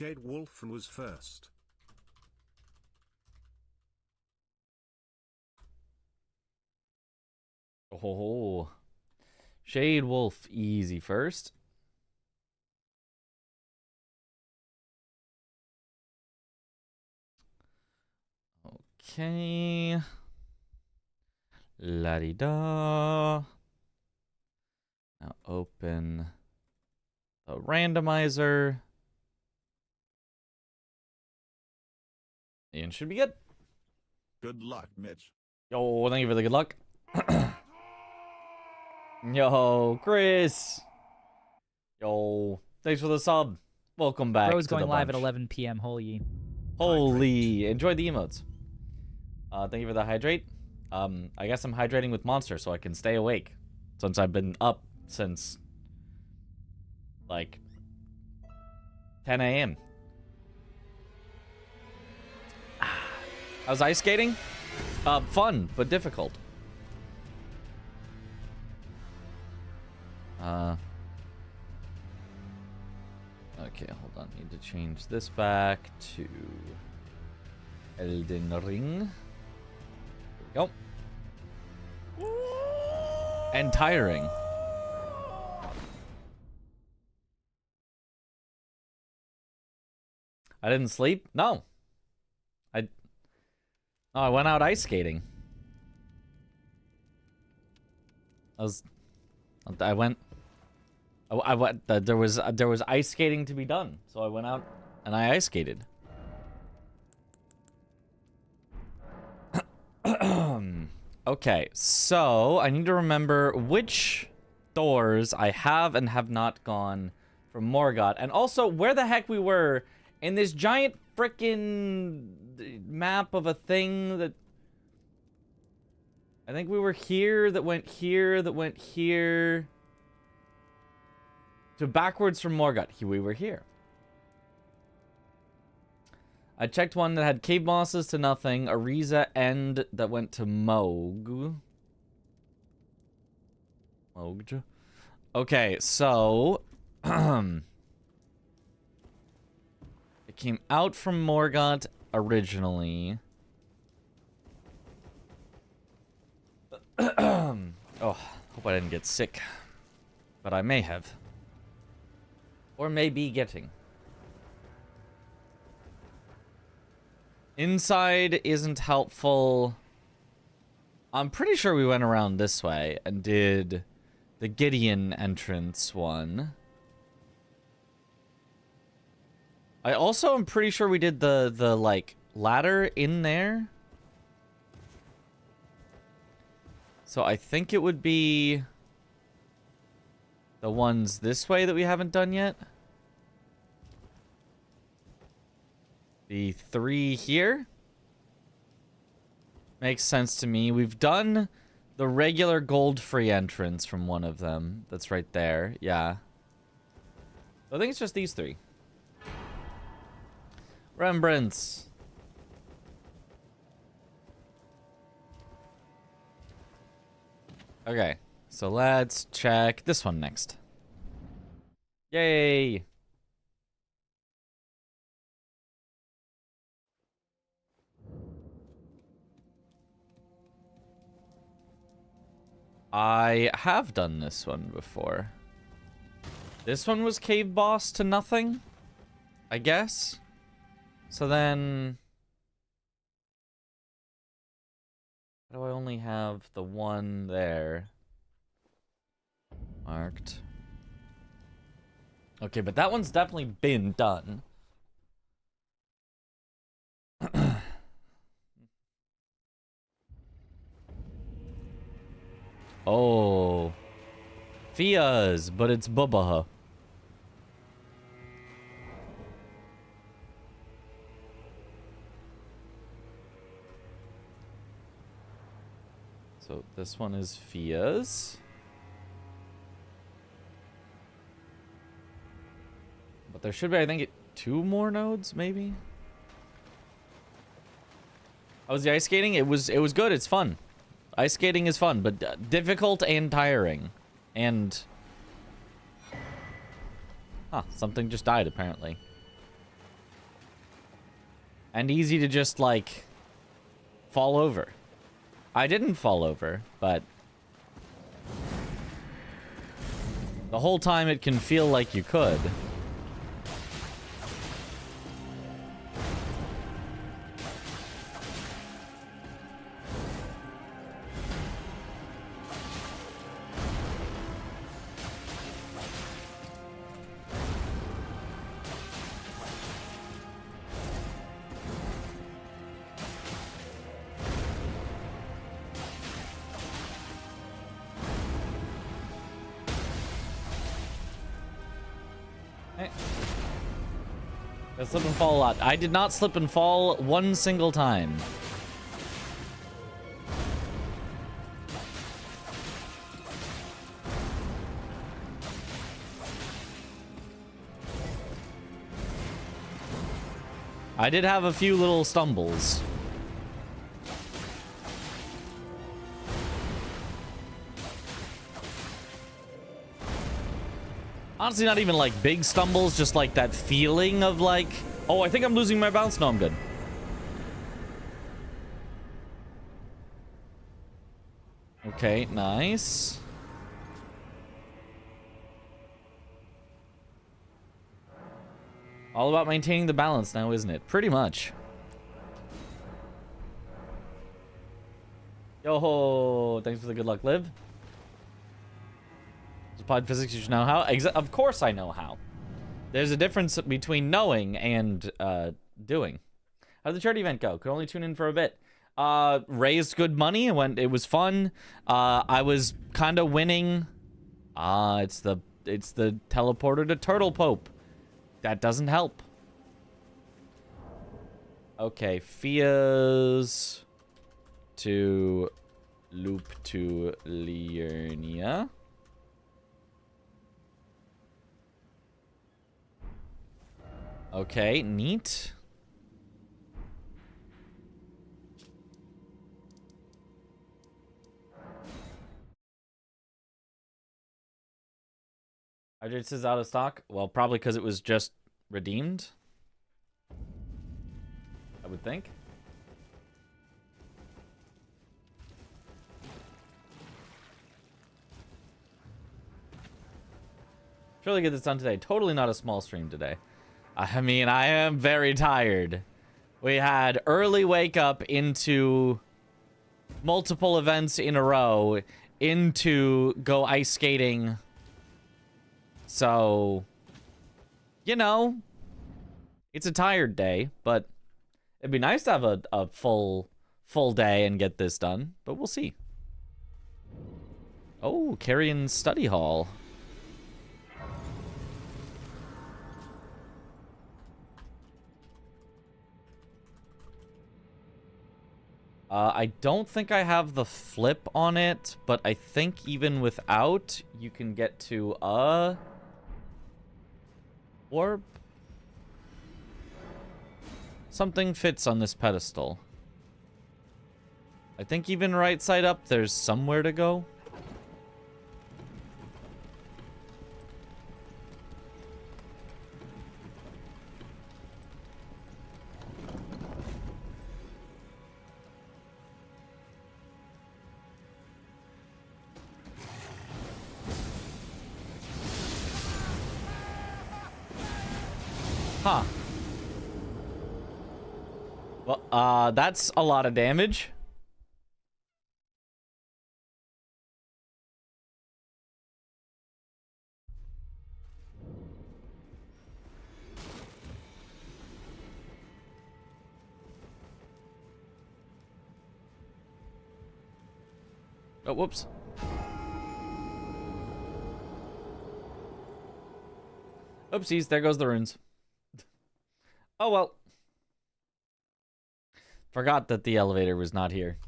Jade Wolf was first. Oh, Shade Wolf easy first. Okay. La-di-da. Now open the randomizer. And should be good. Good luck, Mitch. Yo, thank you for the good luck. Yo, Chris. Yo, thanks for the sub. Welcome back. Bro's to going the live bunch. at 11 p.m. Holy. Holy. Enjoy the emotes. Thank you for the hydrate. I guess I'm hydrating with Monster so I can stay awake. Since I've been up since, like, 10 a.m. How's ice skating? Fun, but difficult. Okay, hold on. Need to change this back to Elden Ring. There we go. And tiring. I didn't sleep? No. I went out ice skating. I went, there was ice skating to be done. So I went out and I ice skated. Okay, so I need to remember which doors I have and have not gone from Morgott, and also where the heck we were in this giant frickin' map of a thing that I think we were here, that went here, that went here. So backwards from Morgott, we were here. I checked one that had cave bosses to nothing, Ariza end that went to Moog. Moog. Okay, so it came out from Morgott originally. Oh, hope I didn't get sick. But I may have. Or may be getting. Inside isn't helpful. I'm pretty sure we went around this way and did the Gideon entrance one. I also am pretty sure we did the like ladder in there. So I think it would be the ones this way that we haven't done yet. The 3 here. Makes sense to me. We've done the regular gold-free entrance from one of them. That's right there. Yeah. I think it's just these 3. Rembrandts. Okay. So let's check this one next. Yay! I have done this one before. This one was cave boss to nothing, I guess. So then, why do I only have the one there marked? Okay, but that one's definitely been done. Oh. Fia's, but it's Bubba. So this one is Fia's. But there should be, I think, 2 more nodes, maybe? How was the ice skating? It was good. It's fun. Ice skating is fun, but difficult and tiring. And... Huh, something just died, apparently. And easy to just, like, fall over. I didn't fall over, but the whole time it can feel like you could. I slip and fall a lot. I did not slip and fall one single time. I did have a few little stumbles. Honestly, not even like big stumbles, just like that feeling of like, oh, I think I'm losing my bounce. No, I'm good. Okay, nice. All about maintaining the balance now, isn't it? Pretty much. Yo ho! Thanks for the good luck, Liv. Applied physics, you should know how. Of course I know how. There's a difference between knowing and doing. How did the charity event go? Could only tune in for a bit. Raised good money. It was fun. I was kind of winning. It's the teleporter to Turtle Pope. That doesn't help. Okay, Fia's to loop to Liurnia. Okay, neat. Hydrates is out of stock. Well, probably because it was just redeemed. I would think. Surely get this done today. Totally not a small stream today. I mean, I am very tired. We had early wake up into multiple events in a row, into go ice skating. So, you know, it's a tired day, but it'd be nice to have a full day and get this done, but we'll see. Oh, Carrion Study Hall. I don't think I have the flip on it, but I think even without, you can get to a orb. Something fits on this pedestal. I think even right side up, there's somewhere to go. Huh. Well, that's a lot of damage. Oh, whoops. Oopsies, there goes the runes. Oh, well. Forgot that the elevator was not here.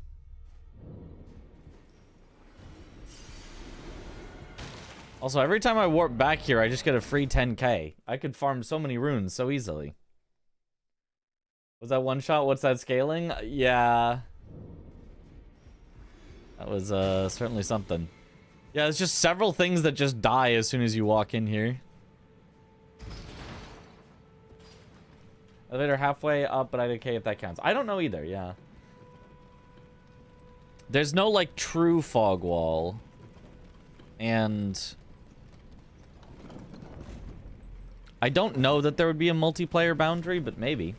Also, every time I warp back here, I just get a free 10k. I could farm so many runes so easily. Was that one shot? What's that scaling? Yeah. That was certainly something. Yeah, there's just several things that just die as soon as you walk in here. Elevator halfway up, but I don't care if that counts. I don't know either, yeah. There's no, like, true fog wall. And I don't know that there would be a multiplayer boundary, but maybe.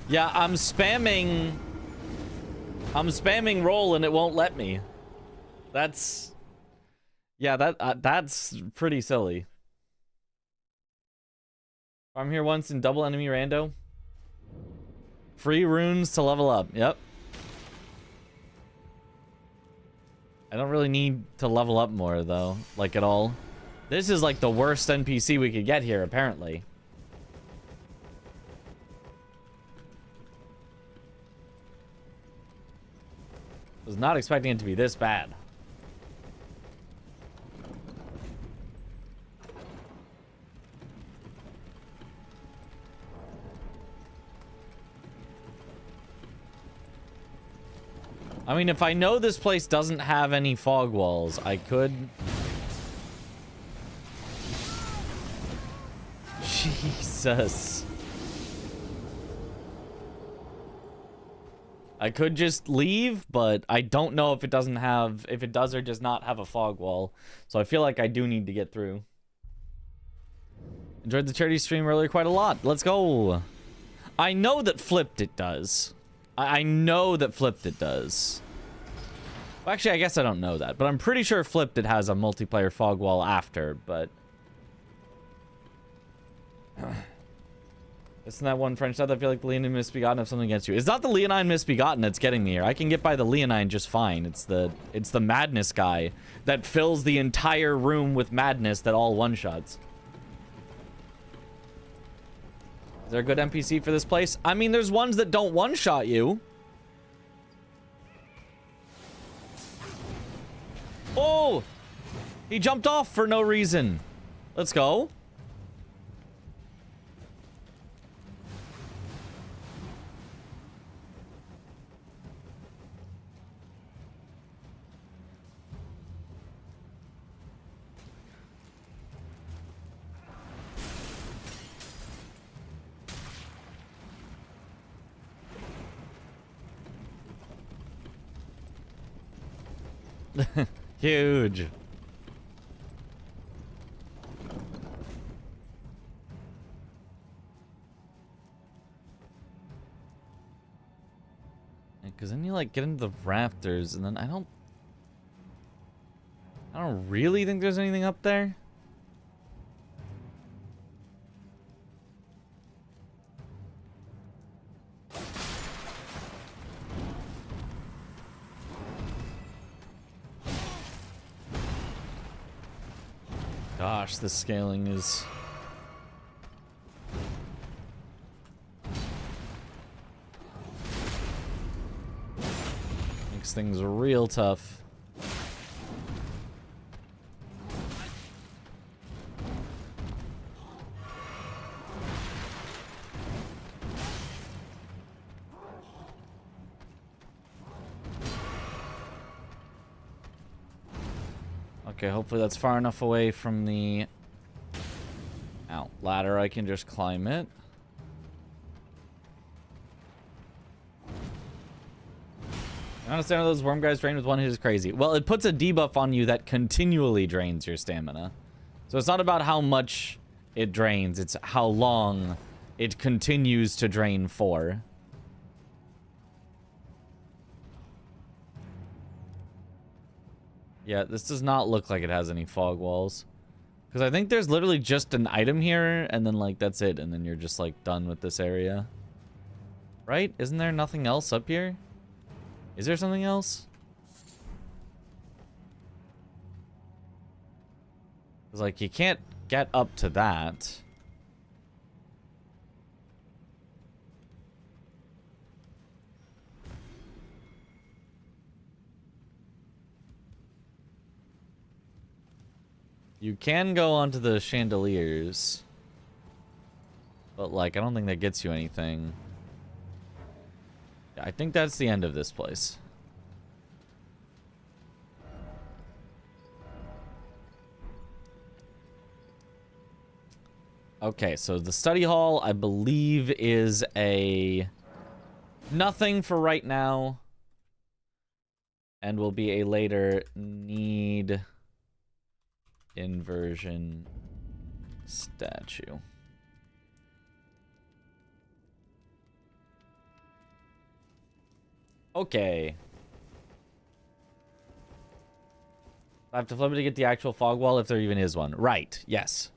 Yeah, I'm spamming roll and it won't let me. That's... Yeah, that's pretty silly. I'm here once in double enemy rando. Free runes to level up. Yep. I don't really need to level up more, though. Like, at all. This is, like, the worst NPC we could get here, apparently. Was not expecting it to be this bad. I mean, if I know this place doesn't have any fog walls, I could... Jesus. I could just leave, but I don't know if it doesn't have... If it does or does not have a fog wall. So I feel like I do need to get through. Enjoyed the charity stream earlier quite a lot. Let's go. I know that Flipped it does. I know that Flipped it does. Well, actually, I guess I don't know that, but I'm pretty sure Flipped it has a multiplayer fog wall after, but... Isn't that one French stuff? I feel like the Leonine Misbegotten have something against you. It's not the Leonine Misbegotten that's getting me here. I can get by the Leonine just fine. It's the madness guy that fills the entire room with madness that all one-shots. Is there a good NPC for this place? I mean, there's ones that don't one-shot you. Oh! He jumped off for no reason. Let's go. Huge. Because then you like get into the rafters, and then I don't really think there's anything up there. Gosh, the scaling is... makes things real tough. Okay, hopefully that's far enough away from the ladder I can just climb it. I understand how those worm guys drain with one hit is crazy. Well, it puts a debuff on you that continually drains your stamina. So it's not about how much it drains, it's how long it continues to drain for. Yeah, this does not look like it has any fog walls. Because I think there's literally just an item here, and then, like, that's it. And then you're just, like, done with this area. Right? Isn't there nothing else up here? Is there something else? Because, like, you can't get up to that. You can go onto the chandeliers. But, like, I don't think that gets you anything. Yeah, I think that's the end of this place. Okay, so the study hall, I believe, is a nothing for right now. And will be a later need inversion statue. Okay. I have to flip it to get the actual fog wall if there even is one. Right, yes.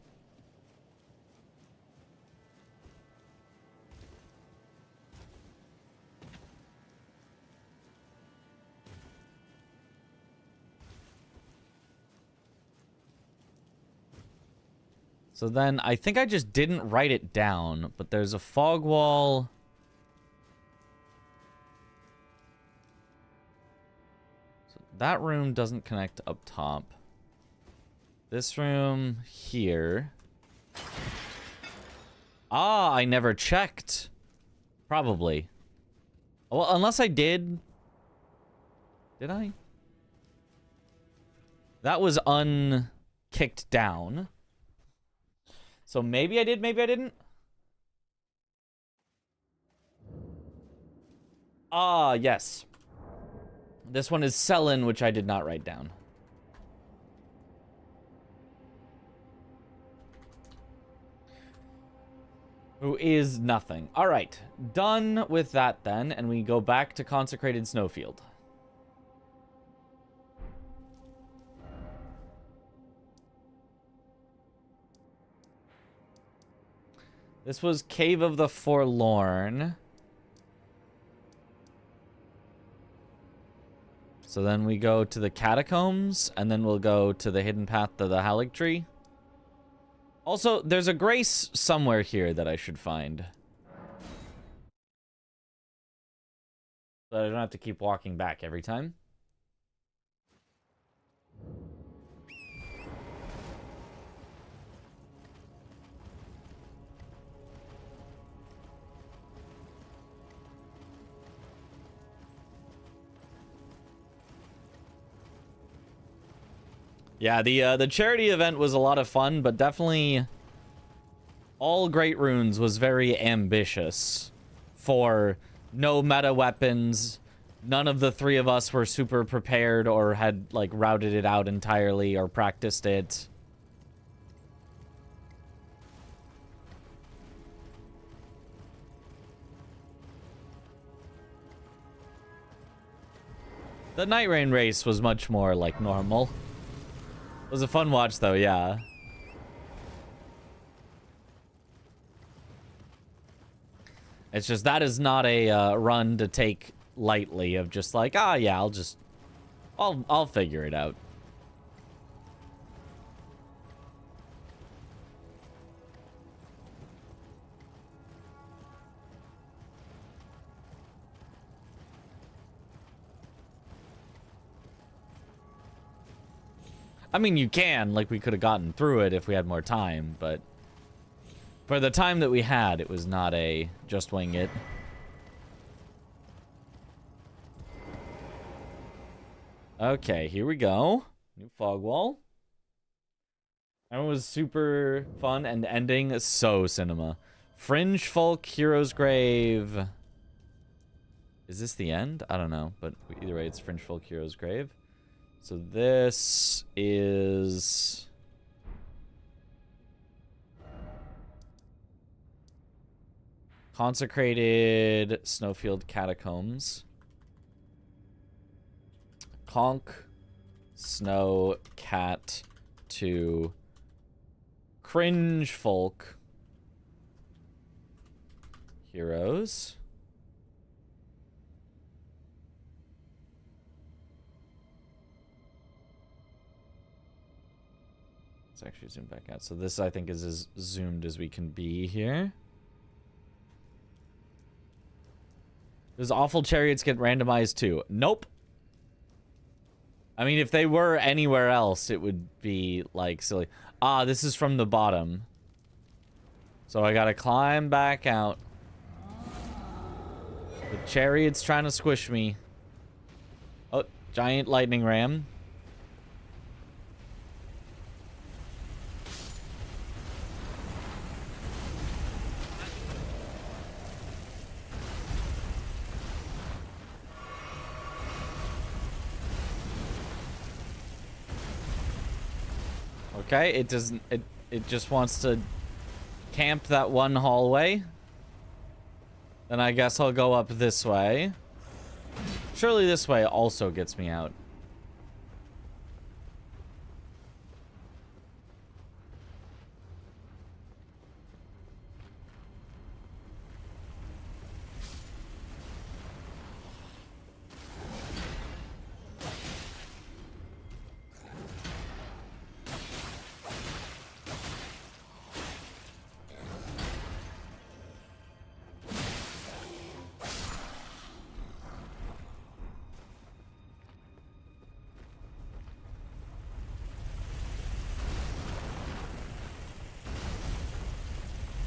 So then, I think I just didn't write it down, but there's a fog wall. So that room doesn't connect up top. This room here. Ah, I never checked. Probably. Well, unless I did. Did I? That was unkicked down. So maybe I did, maybe I didn't. Ah, yes. This one is Selin, which I did not write down. Who is nothing. All right, done with that then, and we go back to Consecrated Snowfield. This was Cave of the Forlorn. So then we go to the Catacombs, and then we'll go to the Hidden Path to the Halig Tree. Also, there's a grace somewhere here that I should find. So I don't have to keep walking back every time. Yeah, the charity event was a lot of fun, but definitely all Great Runes was very ambitious for no meta weapons. None of the three of us were super prepared or had like routed it out entirely or practiced it. The Night Rain race was much more like normal. It was a fun watch though, yeah. It's just that is not a run to take lightly of just like, ah, yeah, I'll figure it out. I mean, you can, like we could have gotten through it if we had more time, but for the time that we had, it was not a just wing it. Okay, here we go. New fog wall. That was super fun, and ending so cinema. Fringe Folk, Hero's Grave. Is this the end? I don't know, but either way, it's Fringe Folk, Hero's Grave. So this is... Consecrated Snowfield Catacombs. Conk, Snow, Cat, to Cringe Folk, Heroes. Let's actually zoom back out. So this, I think, is as zoomed as we can be here. Does Awful Chariots get randomized too? Nope. I mean, if they were anywhere else, it would be, like, silly. Ah, this is from the bottom. So I gotta climb back out. The chariot's trying to squish me. Oh, giant lightning ram. Okay, it doesn't. It just wants to camp that one hallway. Then I guess I'll go up this way. Surely this way also gets me out.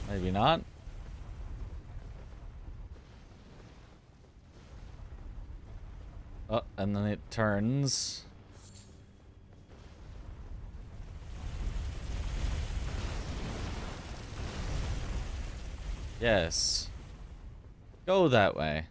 Maybe not. Oh, and then it turns. Yes. Go that way.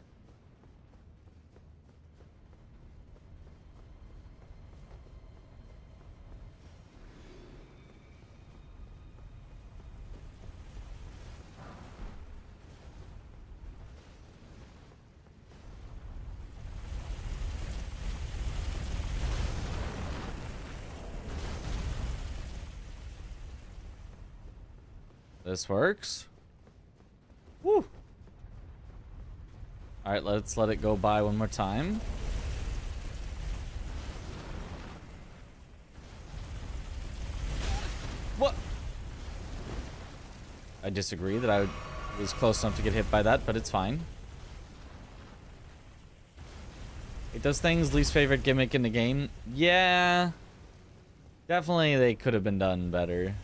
This works. Woo. All right, let's let it go by one more time. What? I disagree that I was close enough to get hit by that, but it's fine. It does things. Least favorite gimmick in the game. Yeah. Definitely they could have been done better.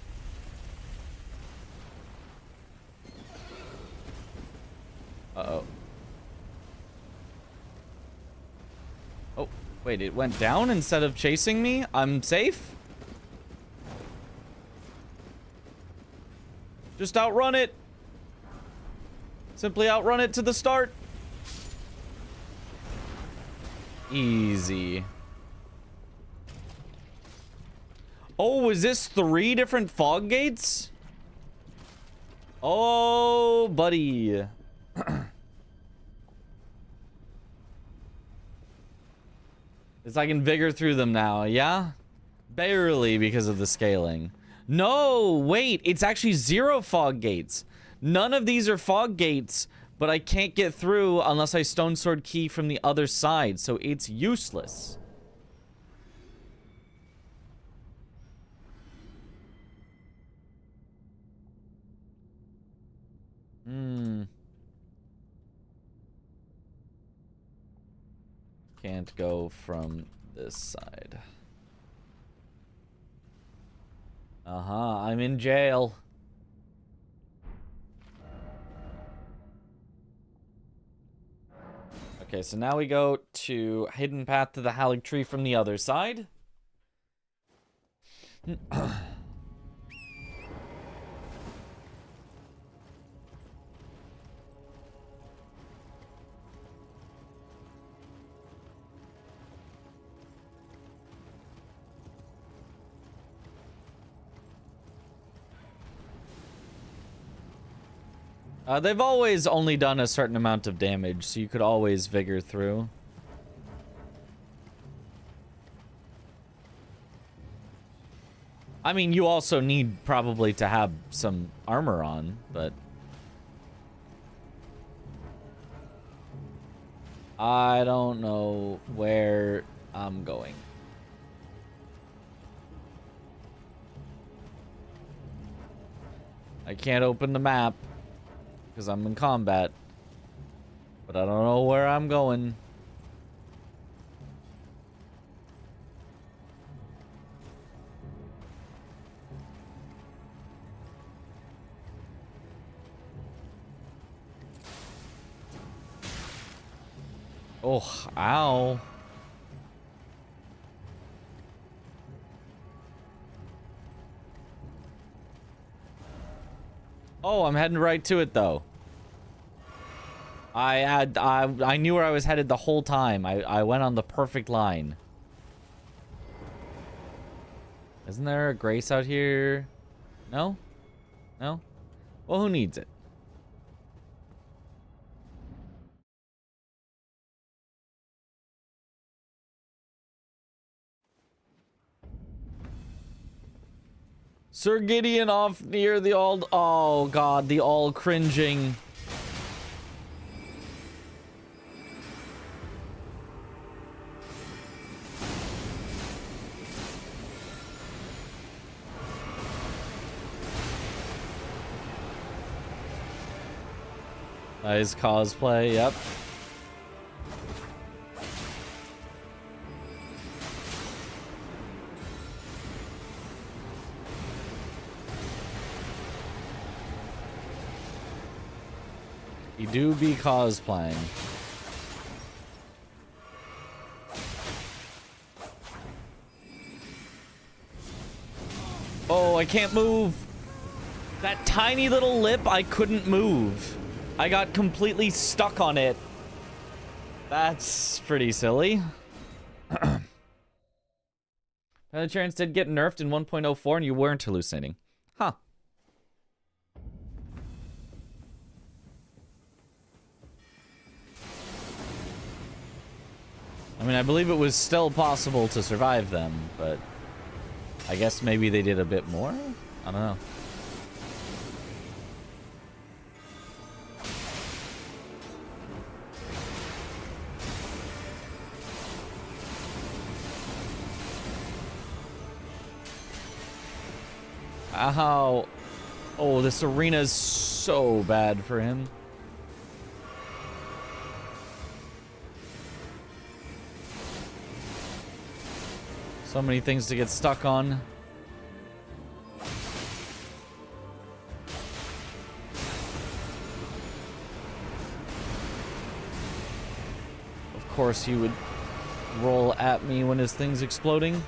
Uh-oh. Oh, wait, it went down instead of chasing me? I'm safe? Just outrun it. Simply outrun it to the start. Easy. Oh, is this 3 different fog gates? Oh, buddy. It's I can vigor through them now, yeah? Barely because of the scaling. No, wait, it's actually 0 fog gates. None of these are fog gates, but I can't get through unless I stone sword key from the other side, so it's useless. Can't go from this side. I'm in jail. Okay, so now we go to hidden path to the Hallig tree from the other side. They've always only done a certain amount of damage, so you could always vigor through. I mean, you also need probably to have some armor on, but... I don't know where I'm going. I can't open the map. Because I'm in combat. But I don't know where I'm going. Oh, ow. Oh, I'm heading right to it though. I knew where I was headed the whole time. I went on the perfect line. Isn't there a grace out here? No? No? Well, who needs it? Sir Gideon off near the old... Oh, God, the all cringing... Nice cosplay, yep. You do be cosplaying. Oh, I can't move. That tiny little lip, I couldn't move. I got completely stuck on it. That's pretty silly. Penetrance did get nerfed in 1.04 and you weren't hallucinating. Huh. I mean, I believe it was still possible to survive them, but I guess maybe they did a bit more? I don't know. Ow. Oh, this arena is so bad for him. So many things to get stuck on. Of course, he would roll at me when his thing's exploding.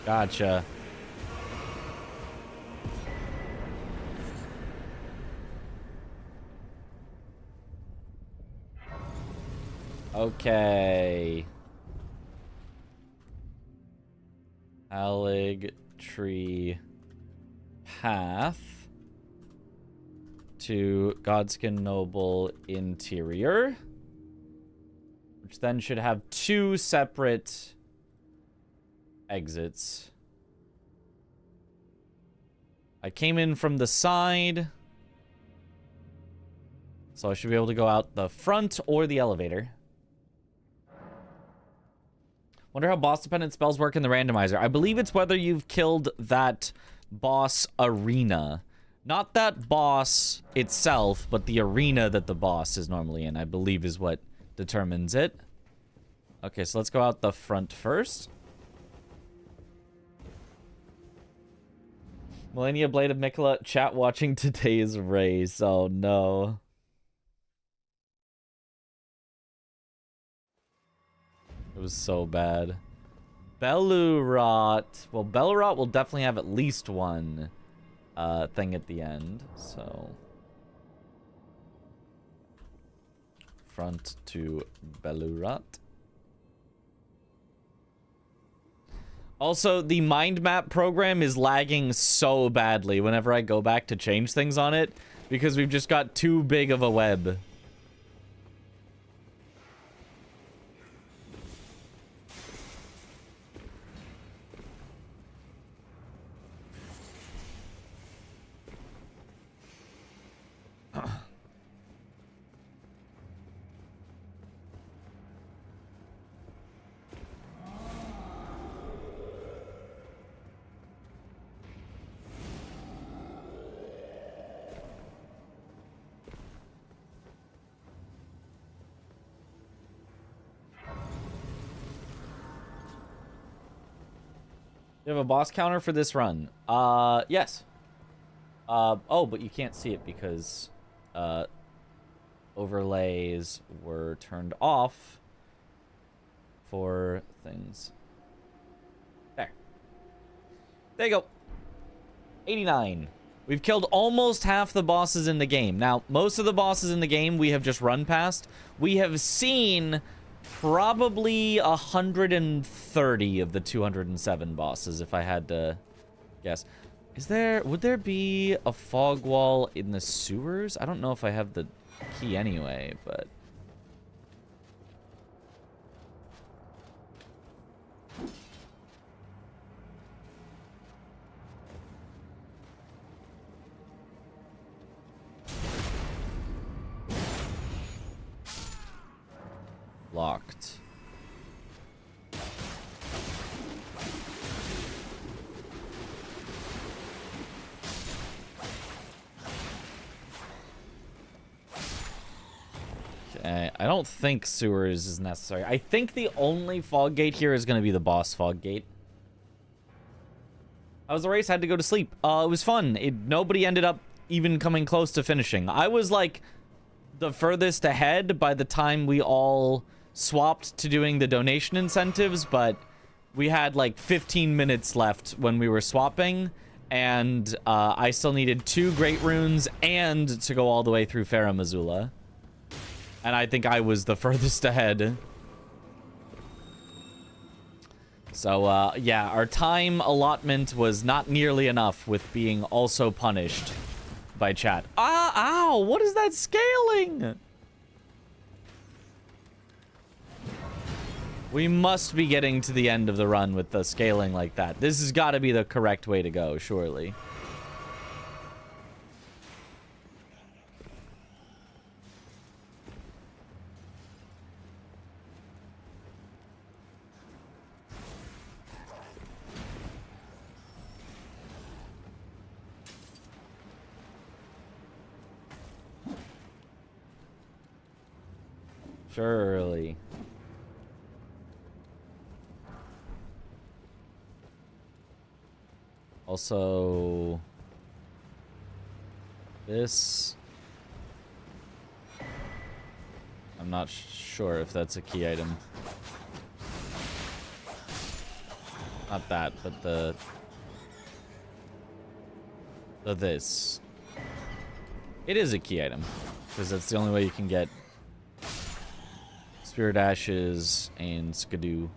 Gotcha. Okay. Allig tree path to Godskin Noble interior, which then should have two separate exits. I came in from the side, so I should be able to go out the front or the elevator. Wonder how boss-dependent spells work in the randomizer. I believe it's whether you've killed that boss arena. Not that boss itself, but the arena that the boss is normally in, I believe is what determines it. Okay, so let's go out the front first. Millennia Blade of Mikola chat watching today's race. Oh no. It was so bad. Belurot. Well, Belurot will definitely have at least one thing at the end, so. Front to Belurot. Also, the mind map program is lagging so badly whenever I go back to change things on it, because we've just got too big of a web. You have a boss counter for this run? Yes. Oh, but you can't see it because, overlays were turned off for things. There. There you go. 89. We've killed almost half the bosses in the game. Now, most of the bosses in the game we have just run past. We have seen probably 130 of the 207 bosses, if I had to guess. Would there be a fog wall in the sewers? I don't know if I have the key anyway, but... Locked. Okay, I don't think sewers is necessary. I think the only fog gate here is going to be the boss fog gate. How was the race? Had to go to sleep. It was fun. Nobody ended up even coming close to finishing. I was like the furthest ahead by the time we all swapped to doing the donation incentives, but we had like 15 minutes left when we were swapping, and I still needed 2 great runes and to go all the way through Farah Missoula. And I think I was the furthest ahead. So, yeah, our time allotment was not nearly enough with being also punished by chat. Ah, ow, what is that scaling? We must be getting to the end of the run with the scaling like that. This has got to be the correct way to go, surely. Surely. Also, this, I'm not sure if that's a key item. Not that, but the this. It is a key item, because that's the only way you can get Spirit Ashes and Skidoo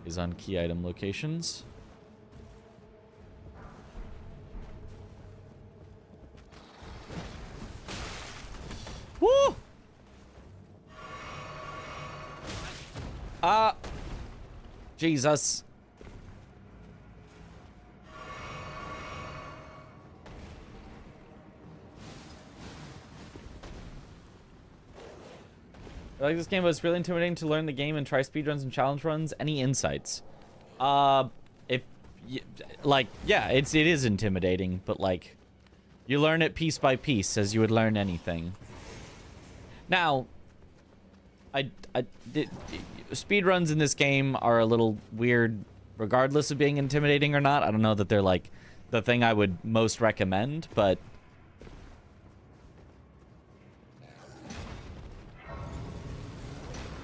is on key item locations. Woo! Jesus. I like this game, but it's really intimidating to learn the game and try speedruns and challenge runs. Any insights? Like, yeah, it is intimidating, but like, you learn it piece by piece as you would learn anything. Now, speedruns in this game are a little weird, regardless of being intimidating or not. I don't know that they're like the thing I would most recommend, but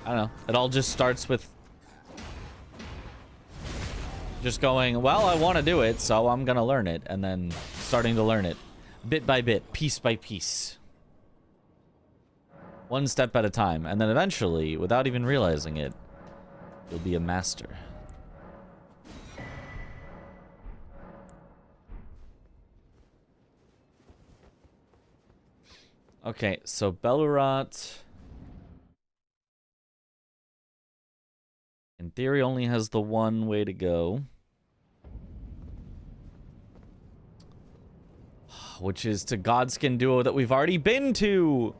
I don't know. It all just starts with just going, well, I want to do it, so I'm going to learn it, and then starting to learn it bit by bit, piece by piece. One step at a time, and then eventually, without even realizing it, you'll be a master. Okay, so Belurat, in theory, only has the one way to go, which is to Godskin Duo that we've already been to.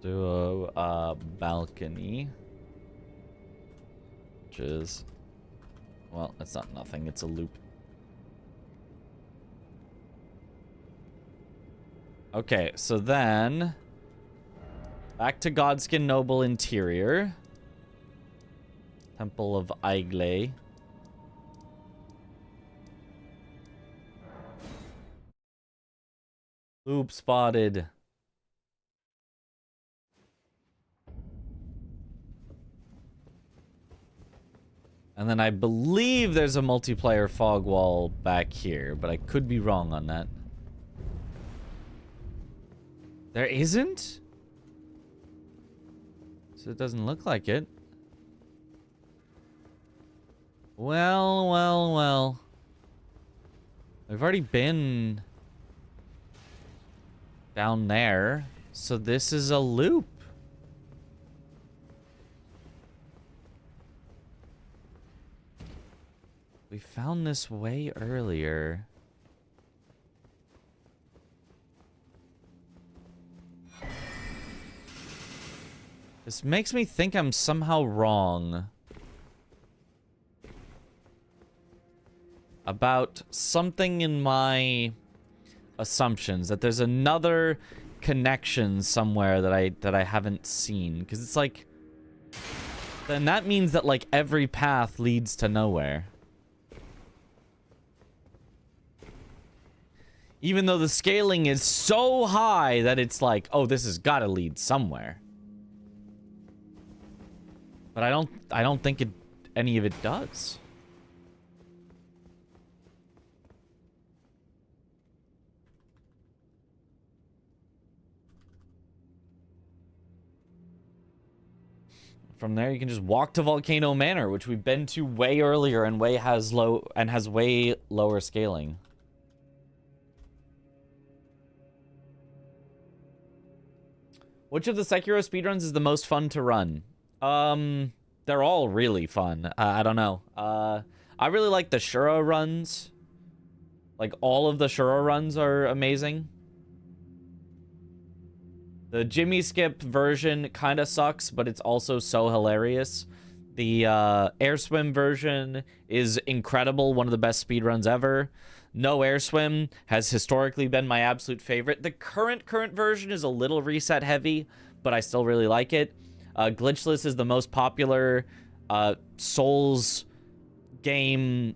Duo, balcony. Which is... Well, it's not nothing. It's a loop. Okay, so then... Back to Godskin Noble Interior. Temple of Aigle. Loop spotted. And then I believe there's a multiplayer fog wall back here, but I could be wrong on that. There isn't? So it doesn't look like it. Well, well, well. We've already been down there, so this is a loop. We found this way earlier. This makes me think I'm somehow wrong about something in my assumptions, that there's another connection somewhere that I haven't seen, because it's like, then that means that like every path leads to nowhere. Even though the scaling is so high that it's like, oh, this has got to lead somewhere. But I don't think any of it does. From there, you can just walk to Volcano Manor, which we've been to way earlier and has way lower scaling. Which of the Sekiro speedruns is the most fun to run? They're all really fun. I don't know. I really like the Shura runs. Like, all of the Shura runs are amazing. The Jimmy Skip version kind of sucks, but it's also so hilarious. The Air Swim version is incredible, one of the best speedruns ever. No Air Swim has historically been my absolute favorite. The current version is a little reset heavy, but I still really like it. Glitchless is the most popular Souls game,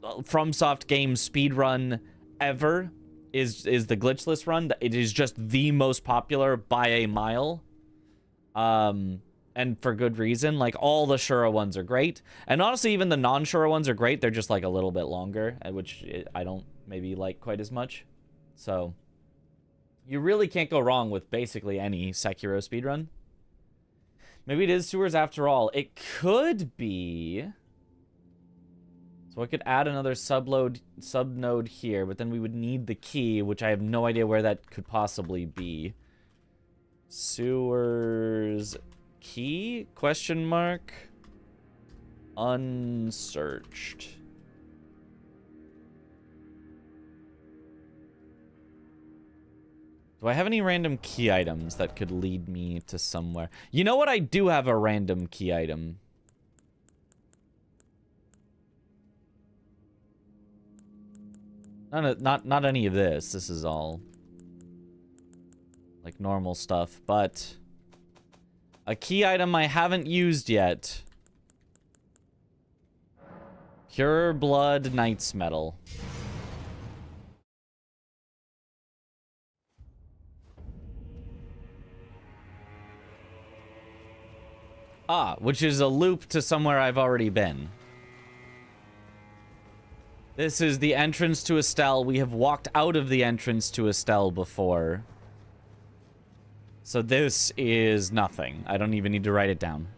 FromSoft game speedrun ever. Is the Glitchless run. It is just the most popular by a mile. And for good reason. Like, all the Shura ones are great. And honestly, even the non-Shura ones are great. They're just, like, a little bit longer, which I don't maybe like quite as much. So, you really can't go wrong with basically any Sekiro speedrun. Maybe it is sewers after all. It could be. So I could add another subnode here, but then we would need the key, which I have no idea where that could possibly be. Sewers key? Question mark. Unsearched. Do I have any random key items that could lead me to somewhere? You know what? I do have a random key item. Not any of this. This is all like normal stuff, but a key item I haven't used yet. Pure Blood Knight's Metal. Ah, which is a loop to somewhere I've already been. This is the entrance to Estelle. We have walked out of the entrance to Estelle before. So this is nothing. I don't even need to write it down.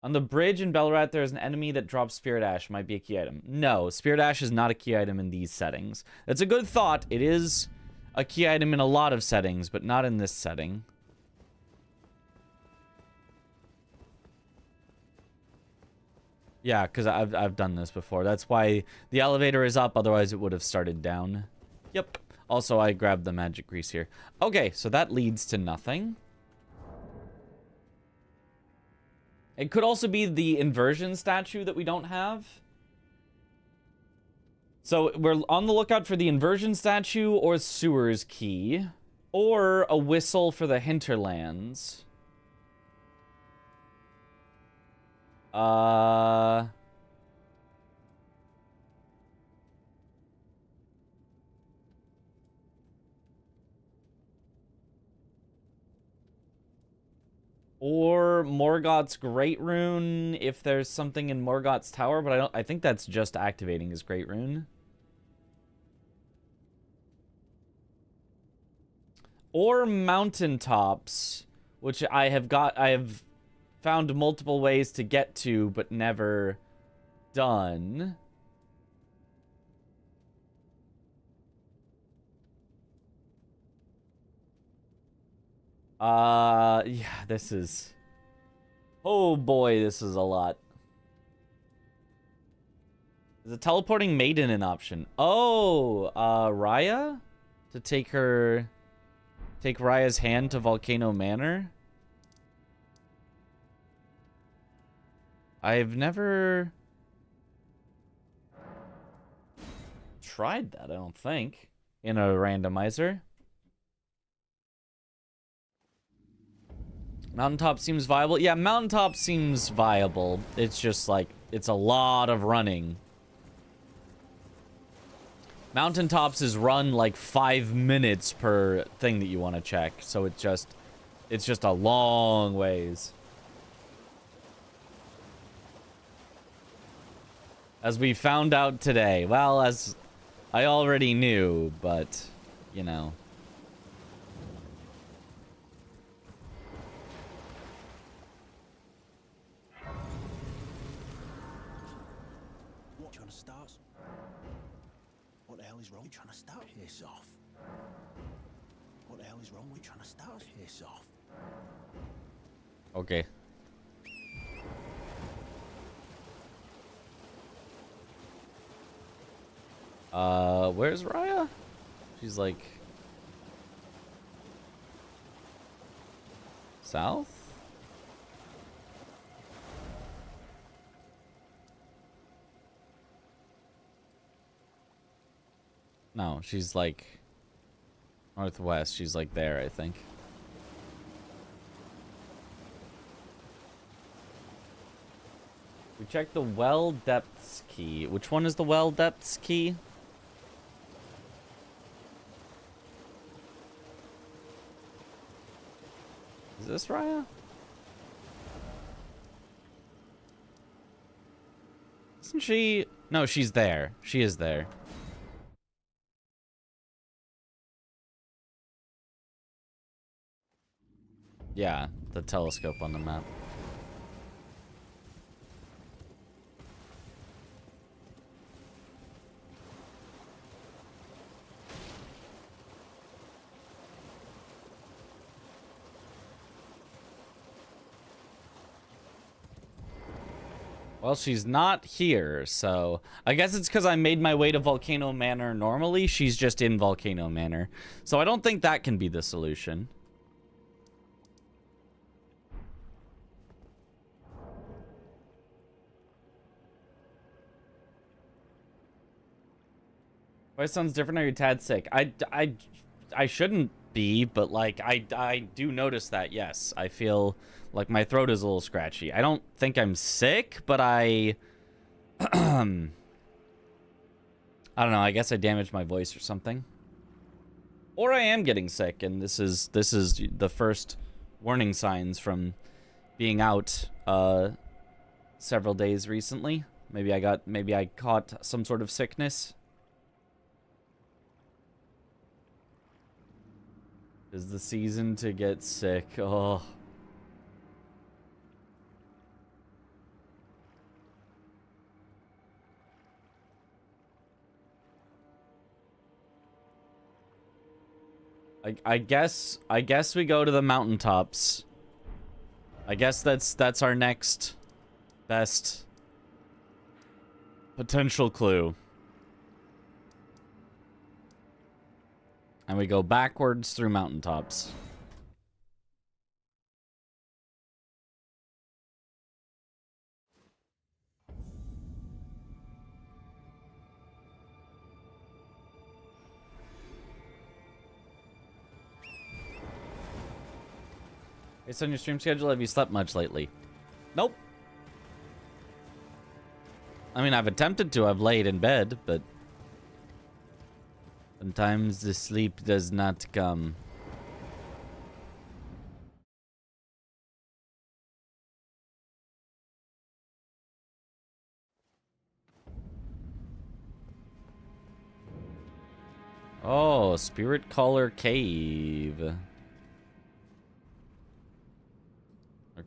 On the bridge in Belrat, there is an enemy that drops Spirit Ash. Might be a key item. No, Spirit Ash is not a key item in these settings. That's a good thought. It is a key item in a lot of settings, but not in this setting. Yeah, because I've done this before. That's why the elevator is up. Otherwise, it would have started down. Yep. Also, I grabbed the magic grease here. Okay, so that leads to nothing. It could also be the inversion statue that we don't have. So we're on the lookout for the inversion statue or sewers key. Or a whistle for the hinterlands. Or Morgoth's Great Rune, if there's something in Morgoth's Tower, but I think that's just activating his Great Rune. Or mountaintops, which I have found multiple ways to get to, but never done. Yeah, this is... Oh boy, this is a lot. Is a teleporting maiden an option? Oh, Raya? To take Raya's hand to Volcano Manor? I've never tried that, I don't think, in a randomizer. Mountaintop seems viable. Yeah, Mountaintop seems viable. It's just like, it's a lot of running. Mountaintops is run like 5 minutes per thing that you want to check. So it's just a long ways. As we found out today. Well, as I already knew, but, you know. What, trying to start? What the hell is wrong? You trying to start? Piss off. What the hell is wrong? We trying to start? Piss off. Okay. Where's Raya? She's like... south? No, she's like... northwest. She's like there, I think. We checked the well depths key. Which one is the well depths key? Is this Raya? Isn't she? No, she's there. She is there. Yeah, the telescope on the map. Well, she's not here, so I guess it's because I made my way to Volcano Manor normally. She's just in Volcano Manor. So I don't think that can be the solution. My son's different. Are you tad sick? I shouldn't be, but like I do notice that. Yes, I feel like my throat is a little scratchy. I don't think I'm sick, but I don't know. I guess I damaged my voice or something, or I am getting sick, and this is the first warning signs from being out several days recently. Maybe I caught some sort of sickness. Is the season to get sick? Oh. I guess we go to the mountaintops. I guess that's our next best potential clue. And we go backwards through mountaintops. Based on your stream schedule, have you slept much lately? Nope. I mean, I've attempted to. I've laid in bed, but sometimes the sleep does not come. Oh, Spirit Caller Cave.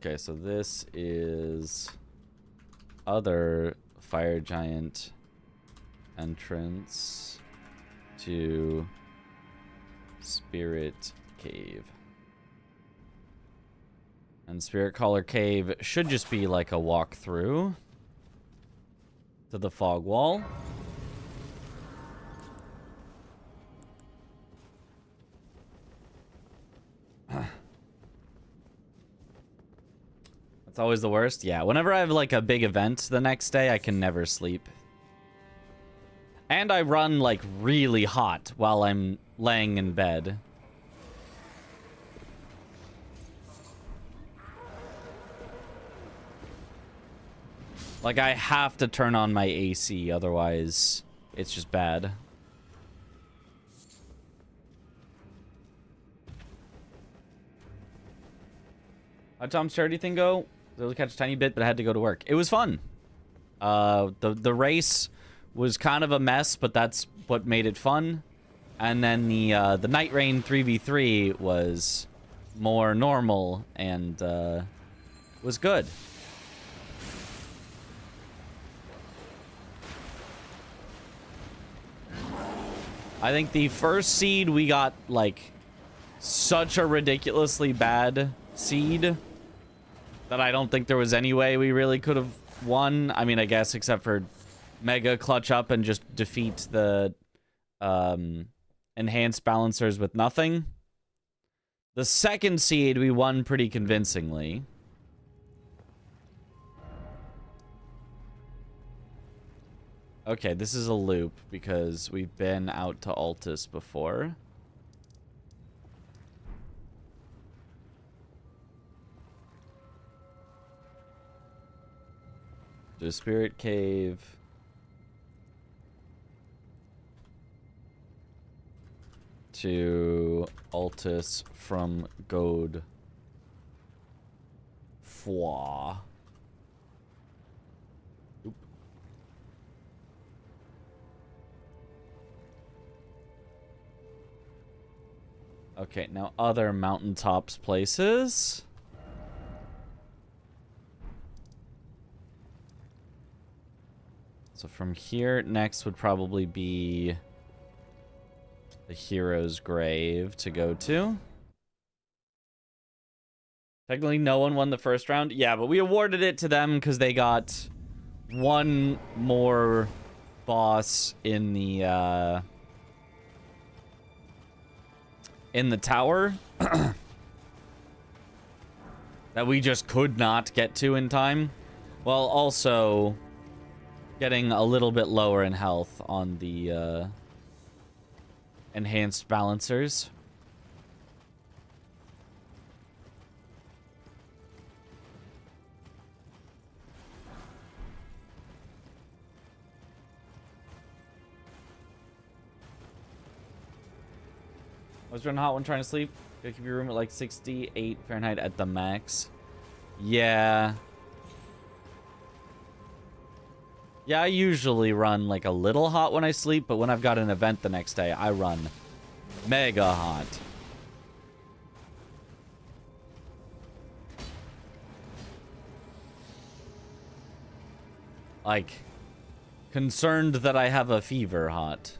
Okay, so this is other fire giant entrance to Spirit Cave. And Spirit Caller Cave should just be like a walkthrough to the fog wall. It's always the worst. Yeah, whenever I have like a big event the next day, I can never sleep. And I run like really hot while I'm laying in bed. Like I have to turn on my AC, otherwise it's just bad. How'd Tom's charity thing go? I was able to catch a tiny bit, but I had to go to work. It was fun. The race was kind of a mess, but that's what made it fun. And then the Night Rain 3v3 was more normal and was good. I think the first seed we got like such a ridiculously bad seed that I don't think there was any way we really could have won. I mean, I guess except for mega clutch up and just defeat the enhanced balancers with nothing. The second seed we won pretty convincingly. Okay, this is a loop because we've been out to Altus before. To Spirit Cave. To Altus from Gode. Foi. Oop. Okay, now other mountaintops places. So from here, next would probably be the hero's grave to go to. Technically, no one won the first round. Yeah, but we awarded it to them because they got one more boss in the tower that we just could not get to in time. While also getting a little bit lower in health on the enhanced balancers. I was running hot when trying to sleep. Gotta keep your room at like 68 Fahrenheit at the max. Yeah. Yeah, I usually run like a little hot when I sleep, but when I've got an event the next day, I run mega hot. Like, concerned that I have a fever hot.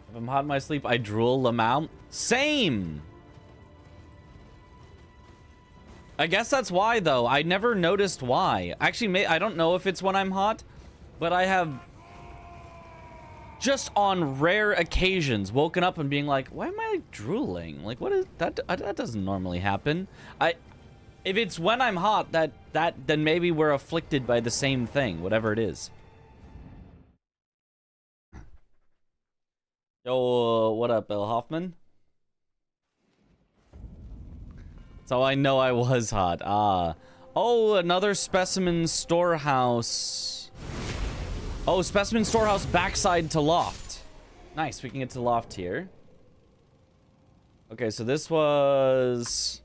If I'm hot in my sleep, I drool Lamau. Same! I guess that's why, though. I never noticed why. Actually, I don't know if it's when I'm hot, but I have just on rare occasions woken up and being like, why am I like, drooling? Like, what is that? That doesn't normally happen. If it's when I'm hot, then maybe we're afflicted by the same thing, whatever it is. Yo, what up, Bill Hoffman? So I know I was hot. Oh, another specimen storehouse. Oh, specimen storehouse backside to loft. Nice, we can get to loft here. Okay, so this was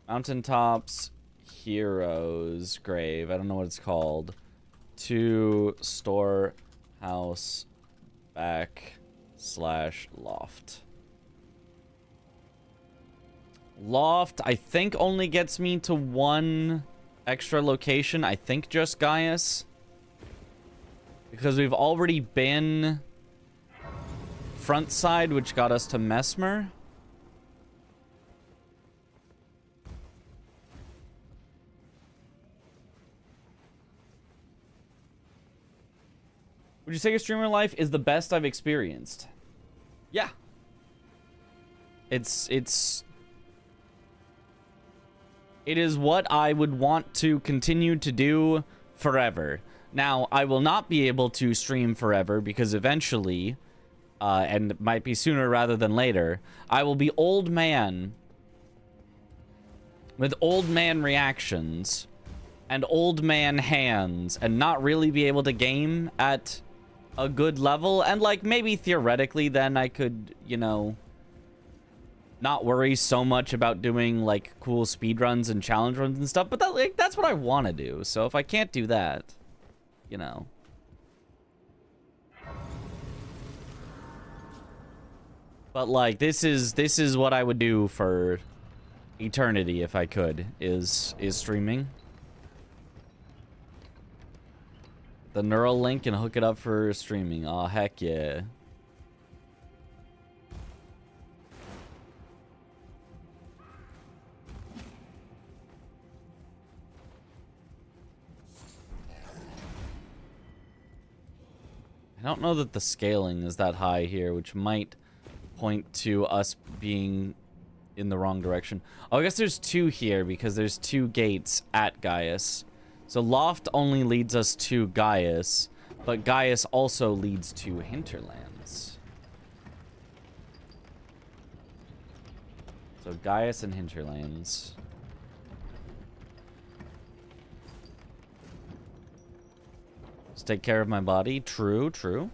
Mountaintops Heroes Grave. I don't know what it's called. To storehouse back/loft. Loft, I think, only gets me to one extra location. I think just Gaius. Because we've already been front side, which got us to Mesmer. Would you say your streamer life is the best I've experienced? Yeah. It is what I would want to continue to do forever. Now, I will not be able to stream forever because eventually, and it might be sooner rather than later, I will be old man with old man reactions and old man hands and not really be able to game at a good level. And like maybe theoretically then I could, you know, not worry so much about doing like cool speed runs and challenge runs and stuff, but that, like, that's what I want to do. So if I can't do that, you know. But like this is what I would do for eternity if I could, is streaming. The neural link and hook it up for streaming. Oh heck yeah. I don't know that the scaling is that high here, which might point to us being in the wrong direction. Oh, I guess there's two here because there's two gates at Gaius. So Loft only leads us to Gaius, but Gaius also leads to Hinterlands. So Gaius and Hinterlands. Just take care of my body. True, true.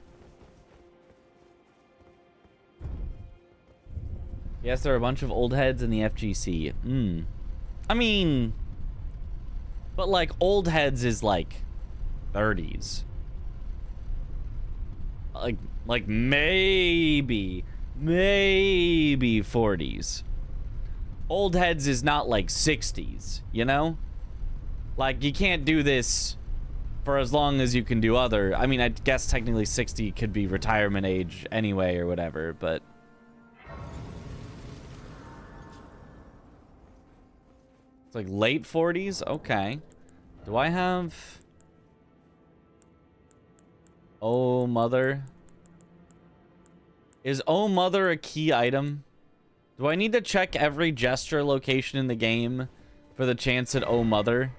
Yes, there are a bunch of old heads in the FGC. I mean, but like old heads is like 30s. Like maybe 40s. Old heads is not like 60s, you know? Like you can't do this for as long as you can do other. I mean, I guess technically 60 could be retirement age anyway or whatever, but it's like late 40s? Okay. Do I have... Oh, Mother? Is Oh, Mother a key item? Do I need to check every gesture location in the game for the chance at Oh, Mother?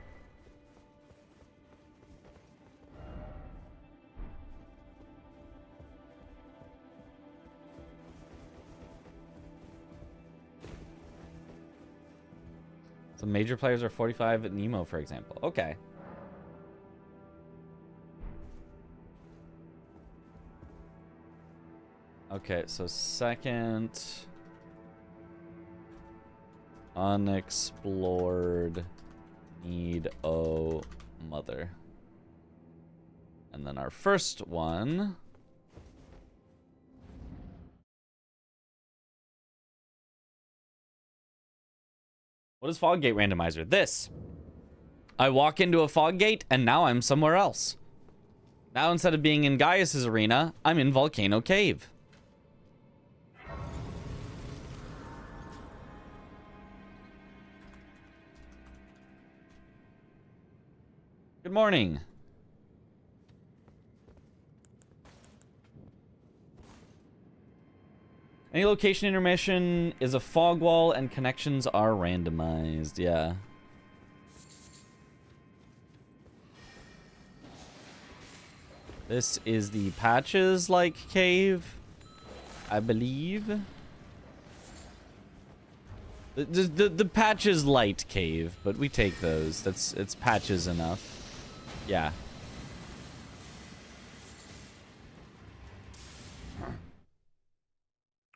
So major players are 45 at Nemo, for example. Okay. Okay, so second unexplored need Oh Mother. And then our first one. What is fog gate randomizer? This. I walk into a fog gate and now I'm somewhere else. Now instead of being in Gaius's arena, I'm in Volcano Cave. Good morning. Any location intermission is a fog wall and connections are randomized. Yeah. This is the patches-like cave, I believe. The patches light cave, but we take those. It's patches enough. Yeah.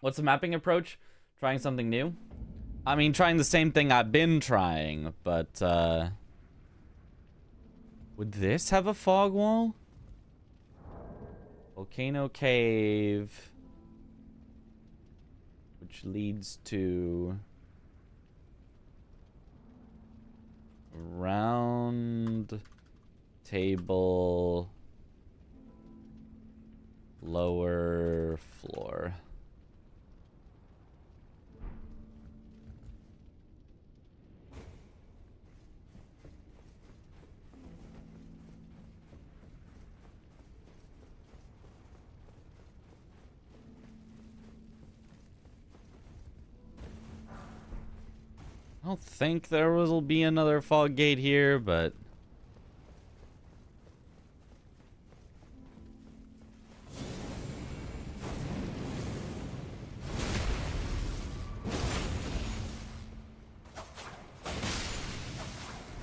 What's the mapping approach? Trying something new? I mean, trying the same thing I've been trying, but would this have a fog wall? Volcano cave, which leads to round table lower floor. I don't think there will be another fog gate here, but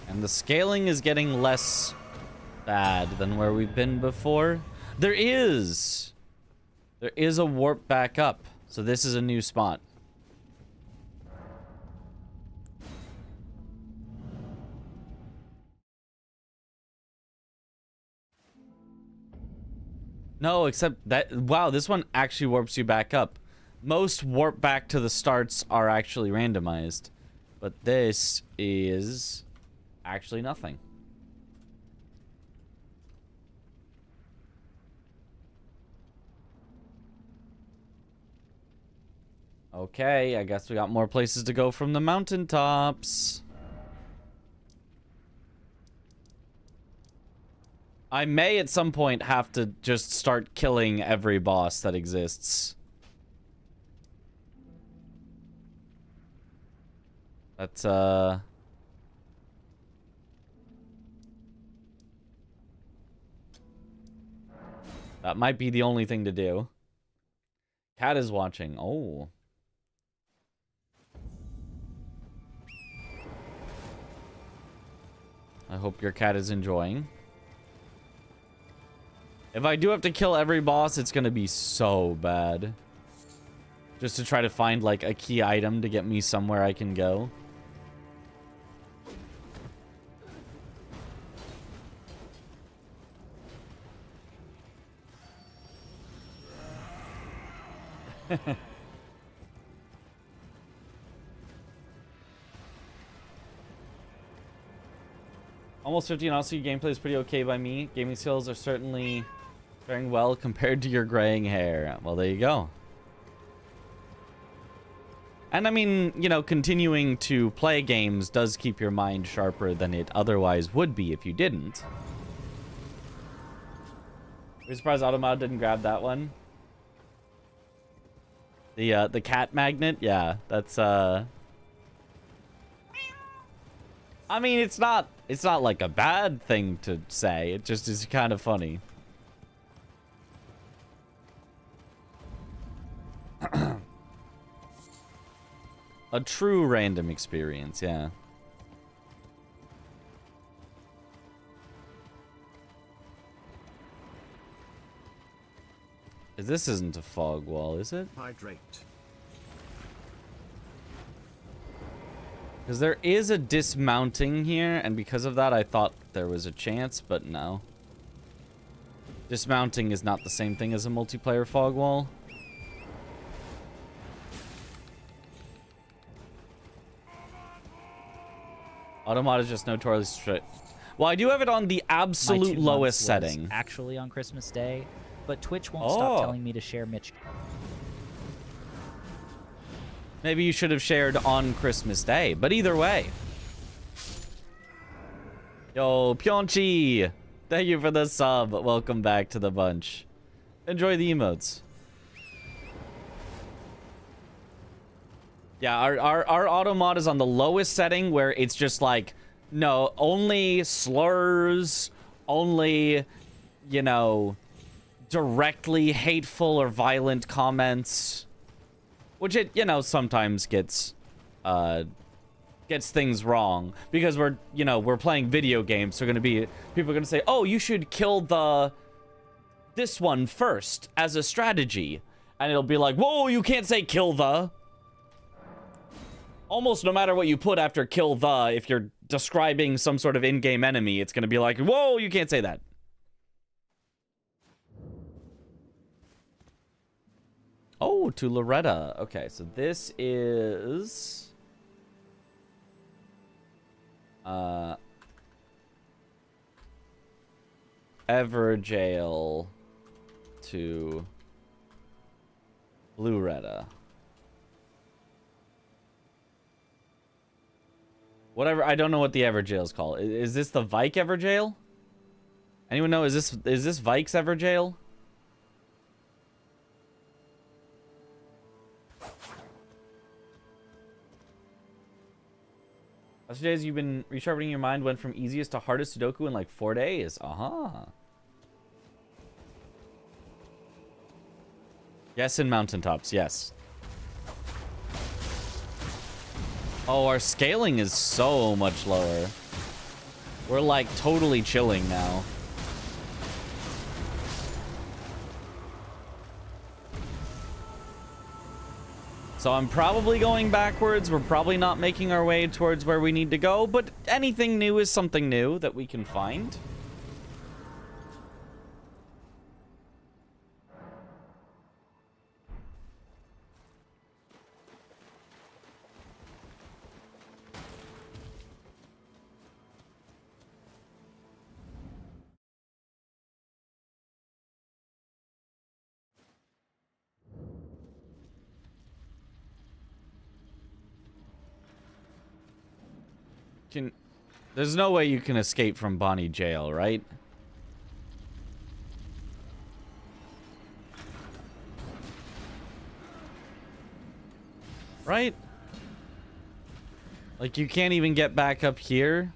and the scaling is getting less bad than where we've been before. There is a warp back up, so this is a new spot. No, except that, wow, this one actually warps you back up. Most warp back to the starts are actually randomized, but this is actually nothing. Okay, I guess we got more places to go from the mountaintops. I may at some point have to just start killing every boss that exists. That's, that might be the only thing to do. Cat is watching. Oh. I hope your cat is enjoying. If I do have to kill every boss, it's gonna be so bad. Just to try to find, like, a key item to get me somewhere I can go. Almost 50 and also your gameplay is pretty okay by me. Gaming skills are certainly faring well compared to your graying hair. Well, there you go. And I mean, you know, continuing to play games does keep your mind sharper than it otherwise would be if you didn't. We're surprised Automod didn't grab that one. The cat magnet? Yeah, that's I mean, it's not like a bad thing to say. It just is kind of funny. A true random experience, yeah. This isn't a fog wall, is it? Hydrate. Because there is a dismounting here, and because of that, I thought there was a chance, but no. Dismounting is not the same thing as a multiplayer fog wall. Automod is just notoriously strict. Well, I do have it on the absolute lowest setting. Actually on Christmas Day, but Twitch won't stop telling me to share Mitch. Maybe you should have shared on Christmas Day, but either way. Yo, Pyeonchi, thank you for the sub. Welcome back to the bunch. Enjoy the emotes. Yeah, our auto mod is on the lowest setting where it's just like, no, only slurs, only, you know, directly hateful or violent comments, which it, you know, sometimes gets things wrong because we're playing video games. So people are gonna say, oh, you should kill this one first as a strategy, and it'll be like, whoa, you can't say kill the. Almost no matter what you put after kill the, if you're describing some sort of in-game enemy, it's gonna be like, whoa, you can't say that. Oh, to Loretta. Okay, so this is Everjail to Loretta. Whatever, I don't know what the Everjail is called. Is this the Vike Everjail? Anyone know? Is this Vike's Everjail? Days you've been resharpening your mind, went from easiest to hardest Sudoku in like 4 days. Yes, in mountaintops, yes. Oh, our scaling is so much lower. We're like totally chilling now. So I'm probably going backwards. We're probably not making our way towards where we need to go, but anything new is something new that we can find. There's no way you can escape from Bonnie Jail, right? Right? Like, you can't even get back up here.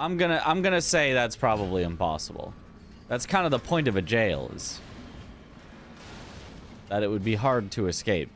I'm gonna say that's probably impossible. That's kind of the point of a jail, is that it would be hard to escape.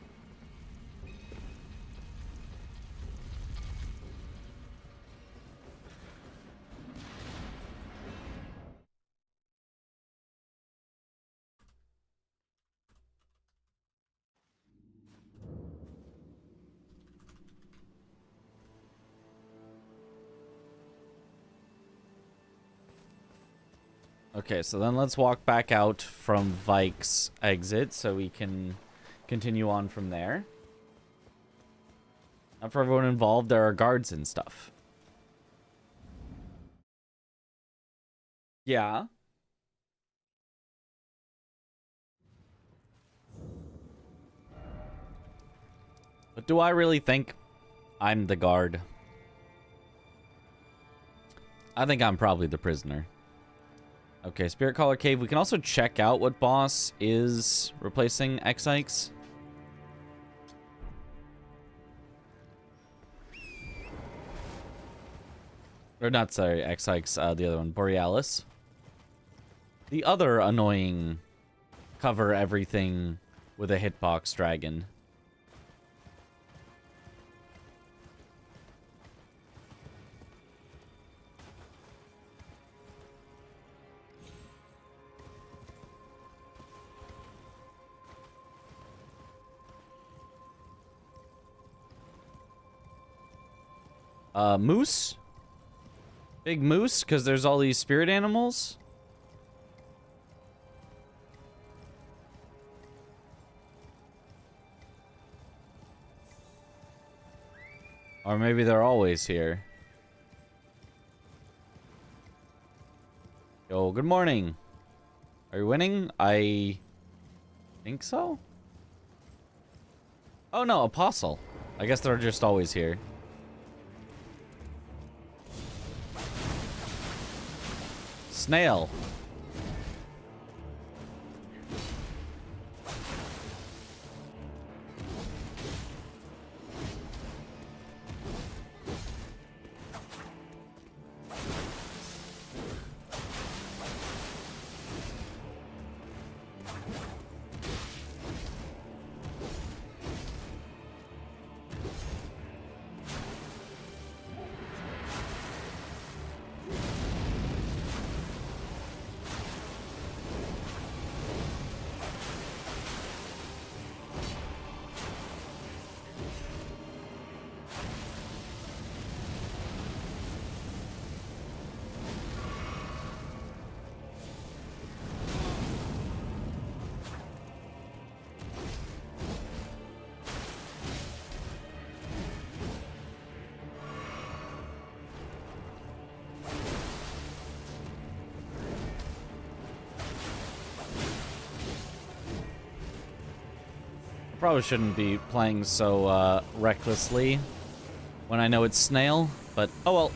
Okay, so then let's walk back out from Vike's exit so we can continue on from there. Now, for everyone involved, there are guards and stuff. Yeah. But do I really think I'm the guard? I think I'm probably the prisoner. Okay, Spirit Caller Cave. We can also check out what boss is replacing X-Ikes. Or not, sorry, X-Ikes, the other one, Borealis. The other annoying cover everything with a hitbox dragon. Moose? Big moose, because there's all these spirit animals? Or maybe they're always here. Yo, good morning. Are you winning? I think so. Oh no, Apostle. I guess they're just always here. Snail. Probably shouldn't be playing so recklessly when I know it's Snail, but oh well.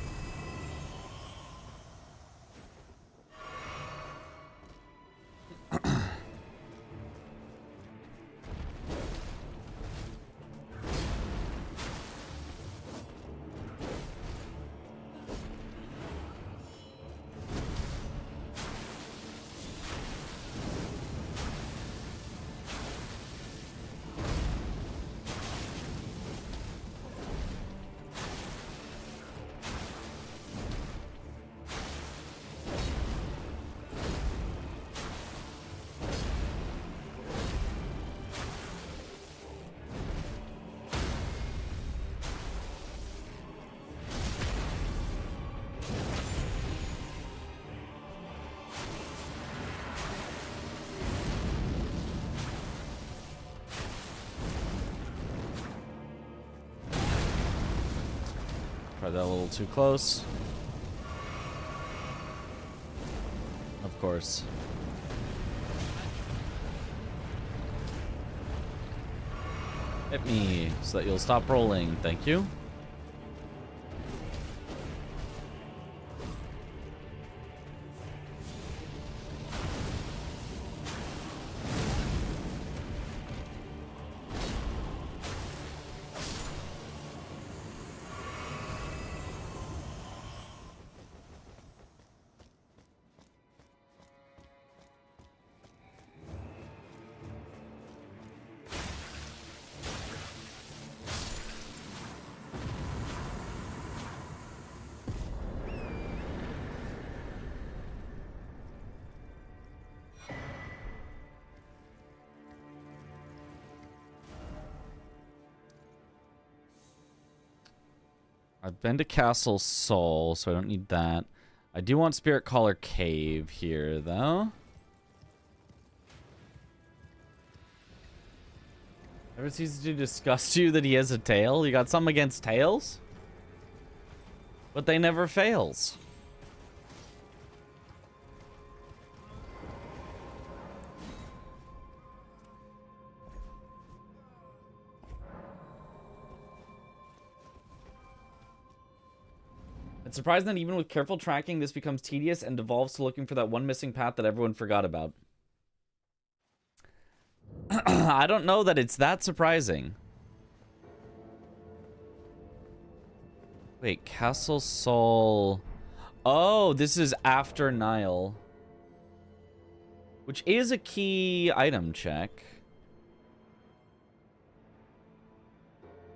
Tried that a little too close. Of course. Hit me so that you'll stop rolling. Thank you. I've been to Castle Soul, so I don't need that. I do want Spirit Caller Cave here, though. Ever ceases to disgust you that he has a tail? You got something against tails? But they never fails. It's surprising that even with careful tracking, this becomes tedious and devolves to looking for that one missing path that everyone forgot about. I don't know that it's that surprising. Wait, Castle Soul. Oh, this is after Nile. Which is a key item check.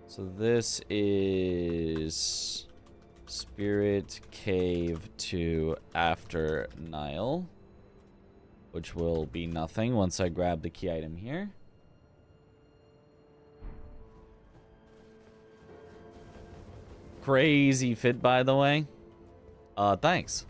So this is Spirit Cave to after Nile, which will be nothing once I grab the key item here. Crazy fit, by the way. Thanks.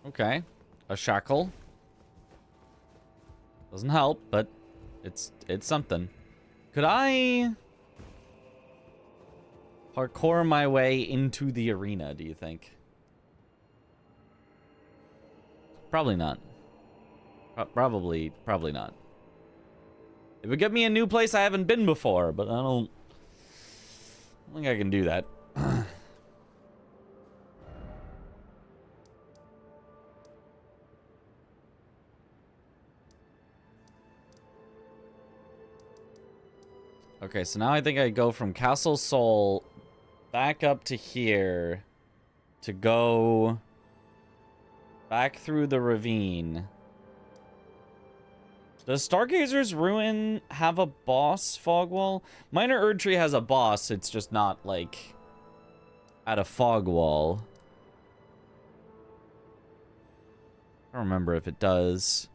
Okay, a shackle. Doesn't help, but it's something. Could I parkour my way into the arena, do you think? Probably not. Probably not. It would get me a new place I haven't been before, but I don't think I can do that. Okay, so now I think I go from Castle Soul back up to here to go back through the ravine. Does Stargazer's Ruin have a boss, Fogwall? Minor Erdtree has a boss, it's just not, like, at a Fogwall. I don't remember if it does.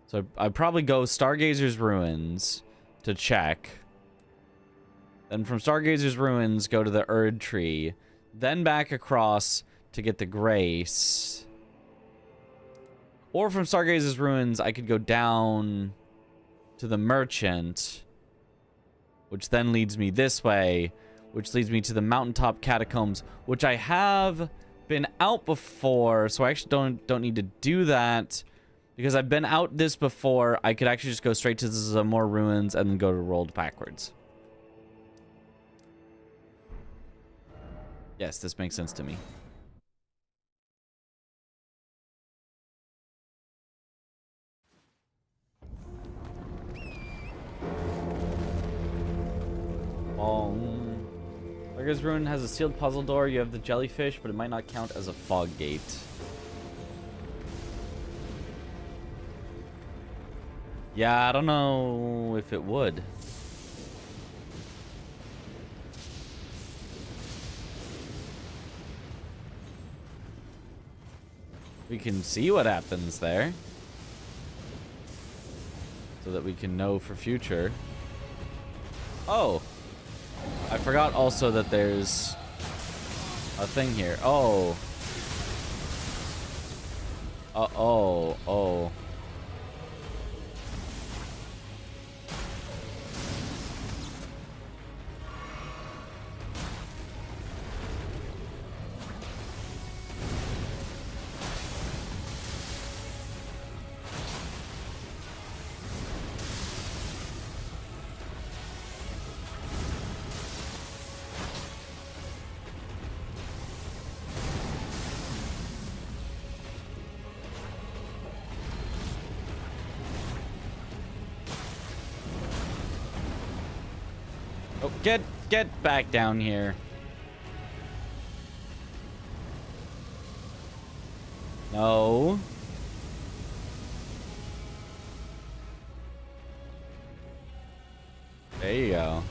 So I'd probably go Stargazer's Ruins to check. Then from Stargazer's Ruins, go to the Erdtree. Then back across to get the Grace. Or from Stargaze's ruins, I could go down to the merchant, which then leads me this way, which leads me to the mountaintop catacombs, which I have been out before, so I actually don't need to do that. Because I've been out this before, I could actually just go straight to some more ruins and then go to rolled backwards. Yes, this makes sense to me. Larga's Ruin has a sealed puzzle door. You have the jellyfish, but it might not count as a fog gate. Yeah, I don't know if it would. We can see what happens there, so that we can know for future. Oh, I forgot also that there's a thing here. Oh. Oh. Oh, get back down here. No. There you go.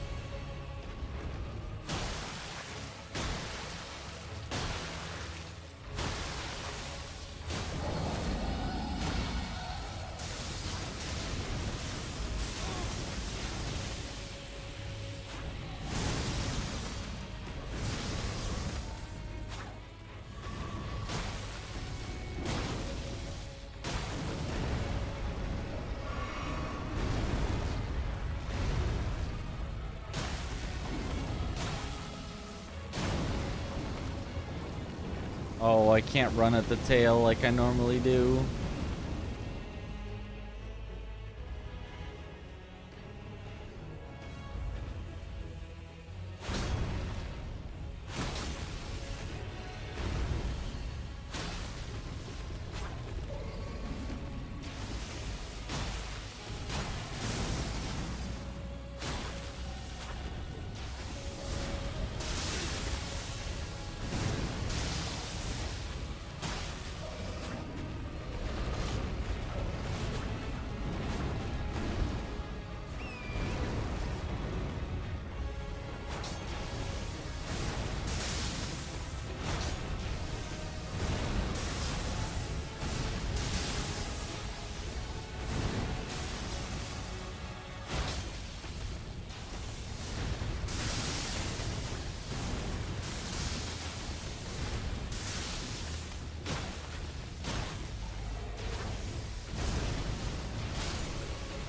Oh, I can't run at the tail like I normally do.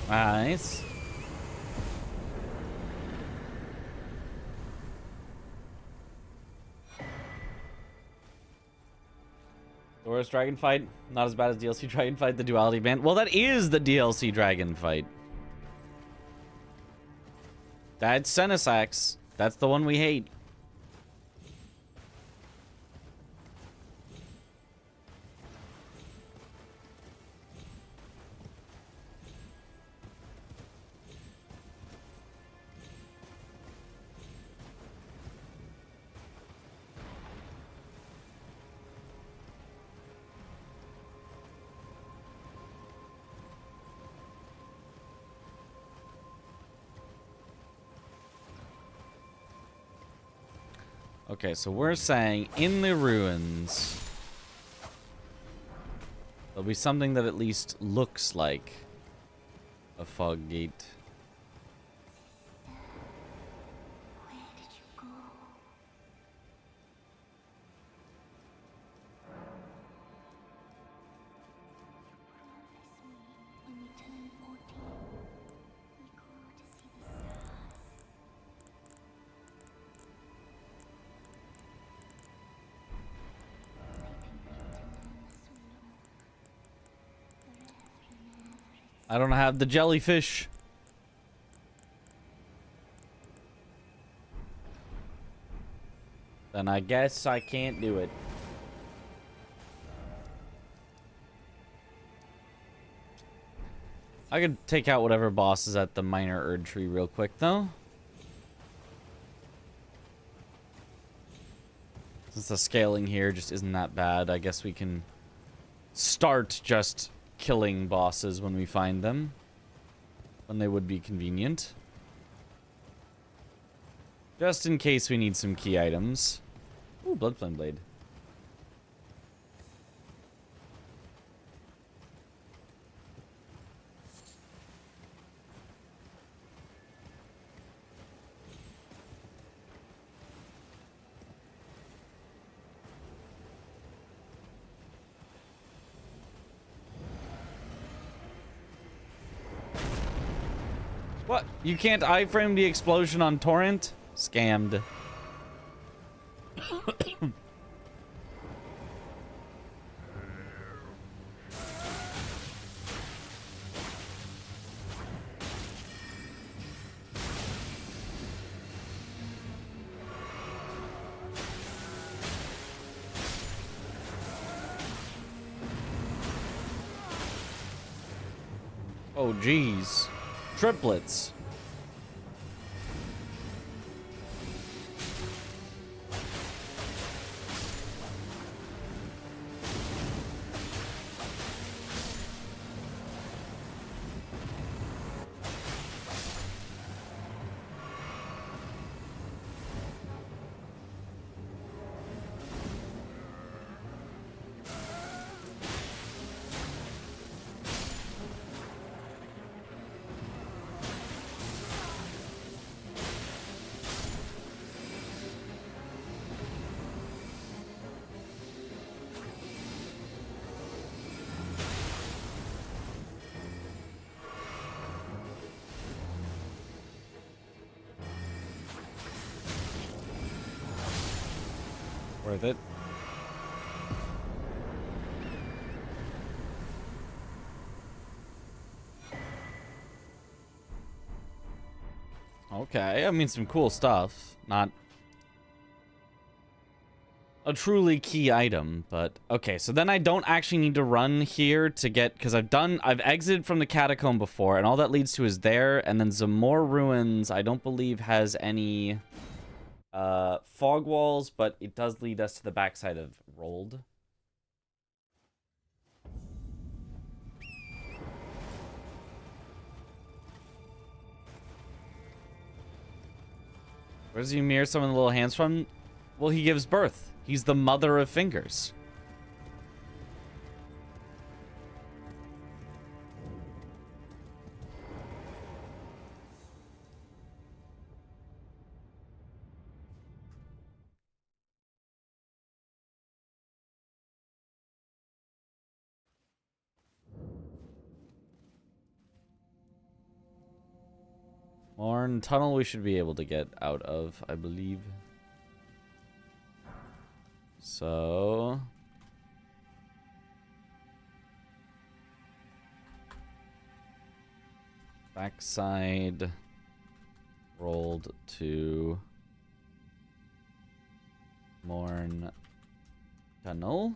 Nice. The worst dragon fight? Not as bad as DLC dragon fight, the duality band. Well, that is the DLC dragon fight. That's Senesax. That's the one we hate. Okay, so we're saying in the ruins there'll be something that at least looks like a fog gate. Where did you go? I don't have the jellyfish. Then I guess I can't do it. I could take out whatever boss is at the minor Erd tree real quick, though. Since the scaling here just isn't that bad, I guess we can start just killing bosses when we find them. When they would be convenient. Just in case we need some key items. Ooh, Blood Flame Blade. What? You can't iframe the explosion on Torrent? Scammed. Oh, geez. Triplets. Worth it. Okay, I mean some cool stuff. Not a truly key item, but okay, so then I don't actually need to run here to get, because I've exited from the catacomb before, and all that leads to is there, and then Zamor Ruins I don't believe has any fog walls, but it does lead us to the backside of Rolled. Where does Ymir summon the little hands from? Well, he gives birth. He's the mother of fingers. Morn Tunnel we should be able to get out of, I believe. So... backside... Rolled to... Morn Tunnel.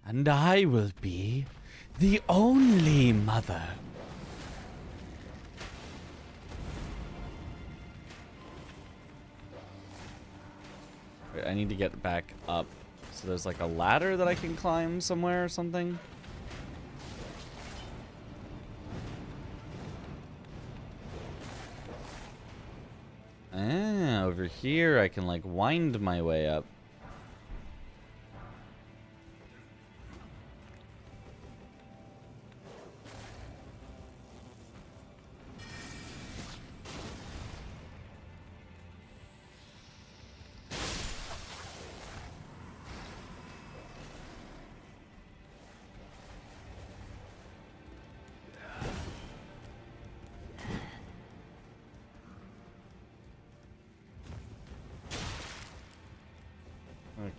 And I will be the only mother. Wait, I need to get back up. So there's like a ladder that I can climb somewhere or something. Ah, over here I can like wind my way up.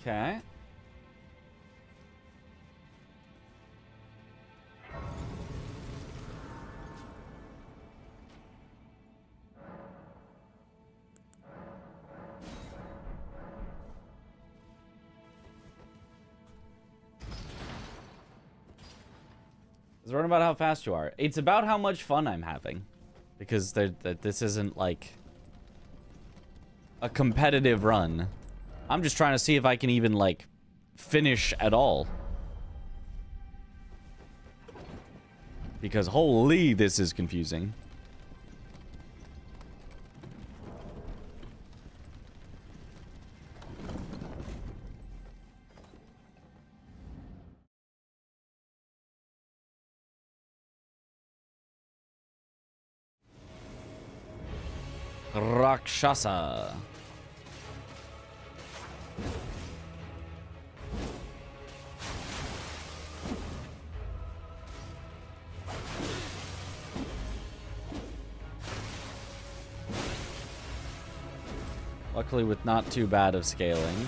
Okay. It's not about how fast you are. It's about how much fun I'm having. Because this isn't like a competitive run. I'm just trying to see if I can even like finish at all. Because holy, this is confusing. Rakshasa. Luckily with not too bad of scaling.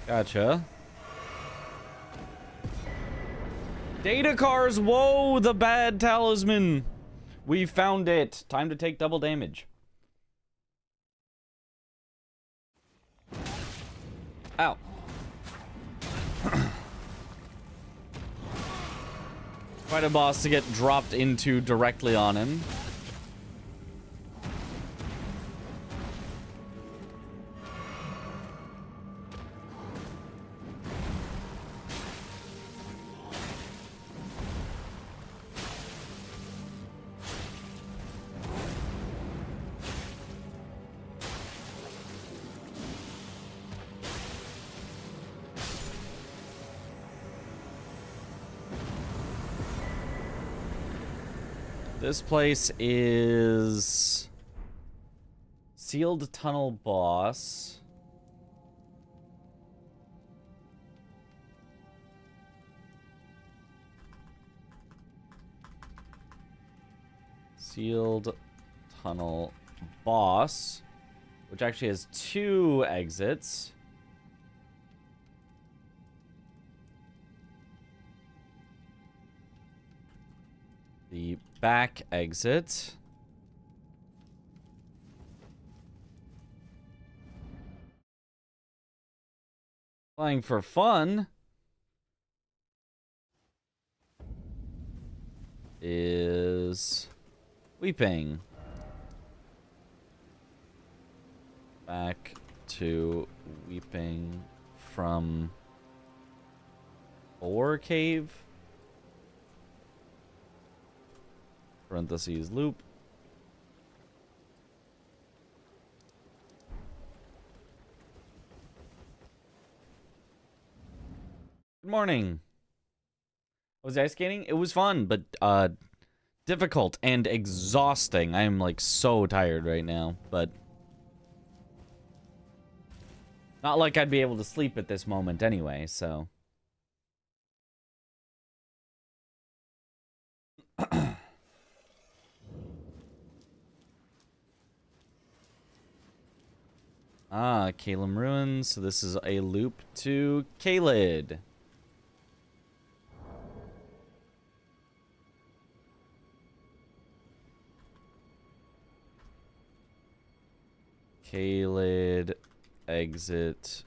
Gotcha. Data cars! Whoa, the bad talisman! We found it. Time to take double damage. Ow. Quite a boss to get dropped into directly on him. This place is sealed tunnel boss. Sealed tunnel boss, which actually has 2 exits. The back exit. Playing for fun is weeping. Back to weeping from Ore Cave. Parentheses loop. Good morning. Was ice skating? It was fun, but difficult and exhausting. I am like so tired right now, but not like I'd be able to sleep at this moment anyway, so. Ah, Calum Ruins. So this is a loop to Kaled. Kaled exit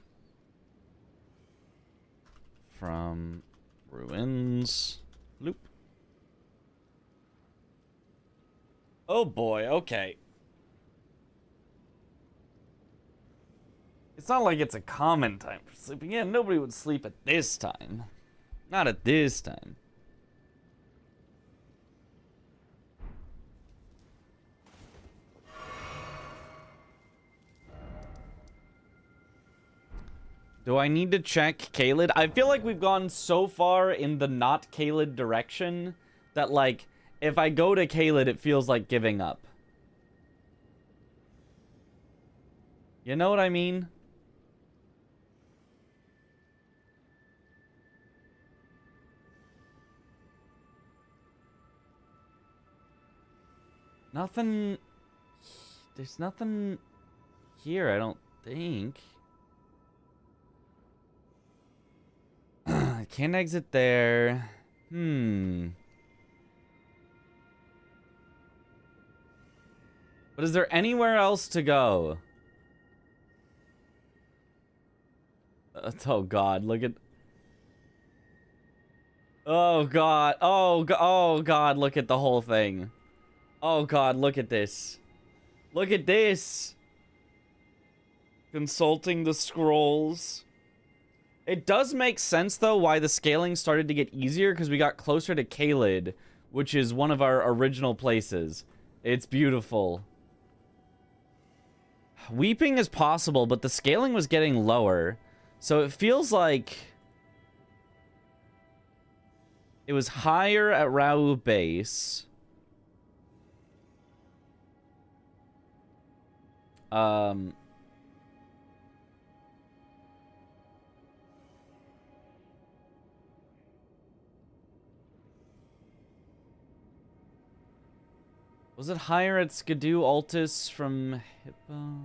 from Ruins loop. Oh boy, okay. It's not like it's a common time for sleeping. Yeah, nobody would sleep at this time. Not at this time. Do I need to check Caelid? I feel like we've gone so far in the not Caelid direction that, like, if I go to Caelid, it feels like giving up. You know what I mean? Nothing... There's nothing here, I don't think. I can't exit there. But is there anywhere else to go? Oh god, look at... Oh god, oh god, look at the whole thing. Oh god, look at this. Look at this! Consulting the scrolls. It does make sense, though, why the scaling started to get easier, because we got closer to Caelid, which is one of our original places. It's beautiful. Weeping is possible, but the scaling was getting lower. So it feels like it was higher at Rau base. Was it higher at Skidoo Altus from Hippo?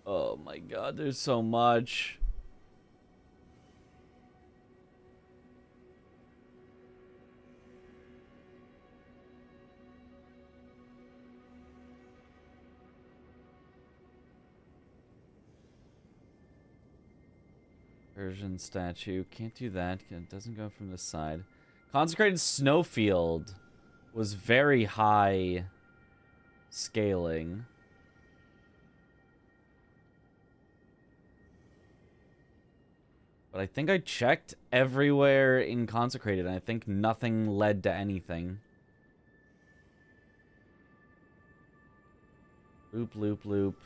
Oh my god, there's so much. Persian statue. Can't do that. It doesn't go from the side. Consecrated Snowfield was very high scaling. But I think I checked everywhere in Consecrated, and I think nothing led to anything. Loop, loop, loop.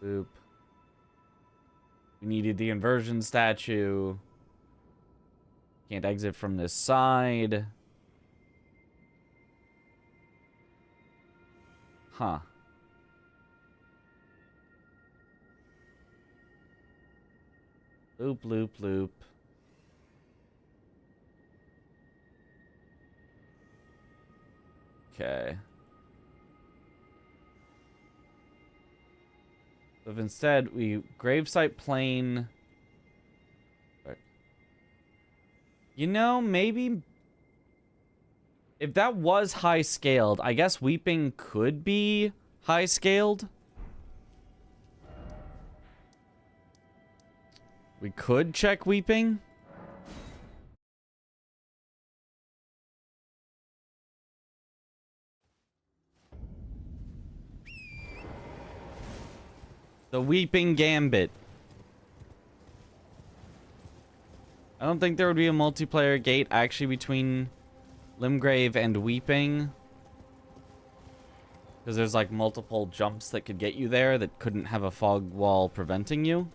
Loop. We needed the inversion statue. Can't exit from this side. Huh. Loop, loop, loop. Okay. So if instead we gravesite plane. Right. You know, maybe if that was high scaled, I guess Weeping could be high scaled. We could check Weeping. The Weeping Gambit. I don't think there would be a multiplayer gate actually between Limgrave and Weeping. Because there's like multiple jumps that could get you there that couldn't have a fog wall preventing you.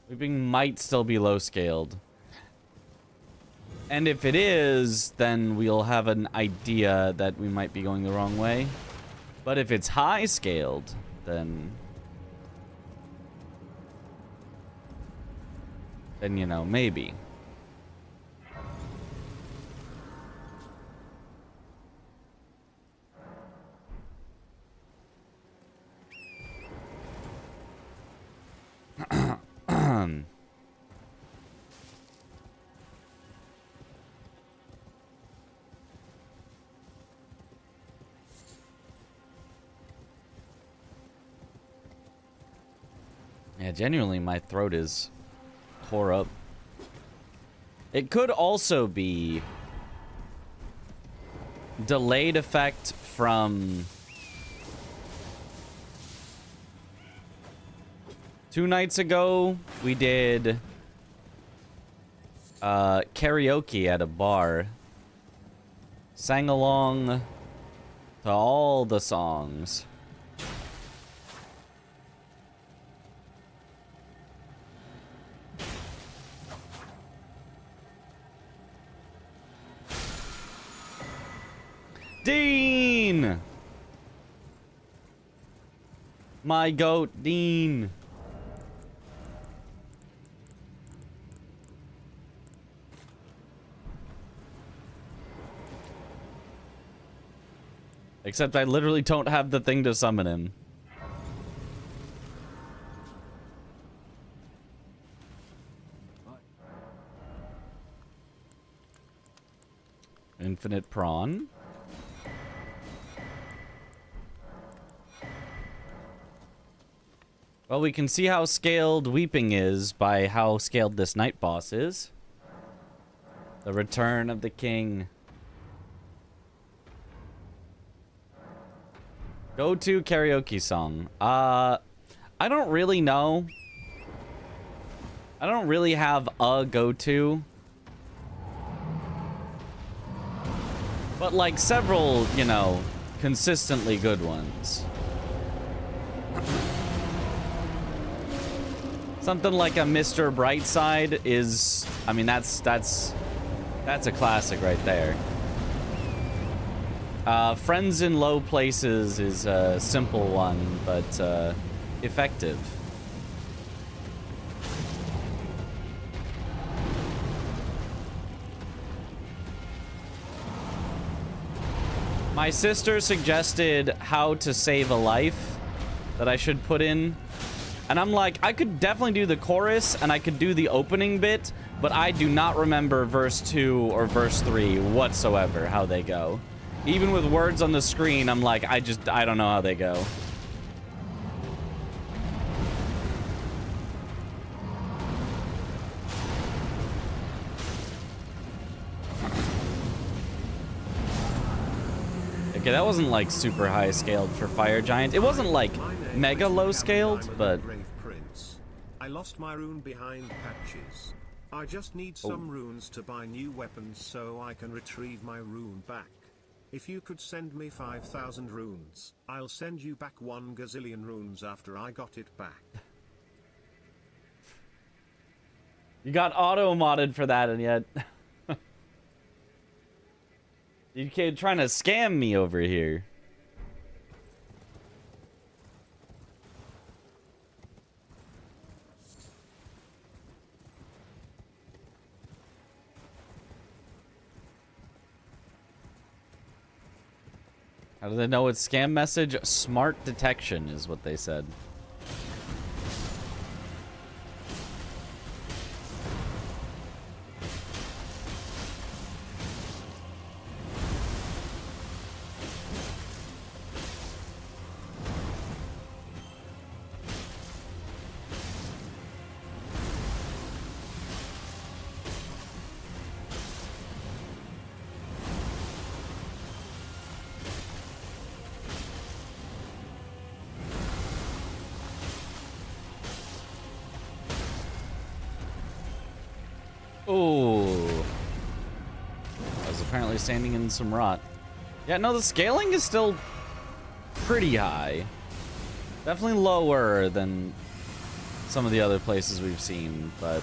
Weeping might still be low scaled. And if it is, then we'll have an idea that we might be going the wrong way. But if it's high scaled, then you know, maybe. Yeah, genuinely, my throat is tore up. It could also be delayed effect from 2 nights ago. We did karaoke at a bar. Sang along to all the songs. Dean! My goat, Dean. Except I literally don't have the thing to summon him. Infinite prawn. Well, we can see how scaled Weeping is by how scaled this night boss is. The return of the king. Go-to karaoke song. I don't really know. I don't really have a go-to. But like several, you know, consistently good ones. Something like a Mr. Brightside is, I mean, that's a classic right there. Friends in Low Places is a simple one, but effective. My sister suggested how to save a life that I should put in. And I'm like, I could definitely do the chorus and I could do the opening bit, but I do not remember verse 2 or verse 3 whatsoever, how they go. Even with words on the screen, I'm like, I don't know how they go. Okay, that wasn't like super high scaled for Fire Giant. It wasn't like mega low scaled, but... I lost my rune behind patches. I just need some runes to buy new weapons so I can retrieve my rune back. If you could send me 5,000 runes, I'll send you back 1 gazillion runes after I got it back. You got auto-modded for that, and yet... You kid trying to scam me over here. How do they know it's scam message? Smart detection is what they said. Ooh. I was apparently standing in some rot. Yeah, no, the scaling is still pretty high. Definitely lower than some of the other places we've seen, but...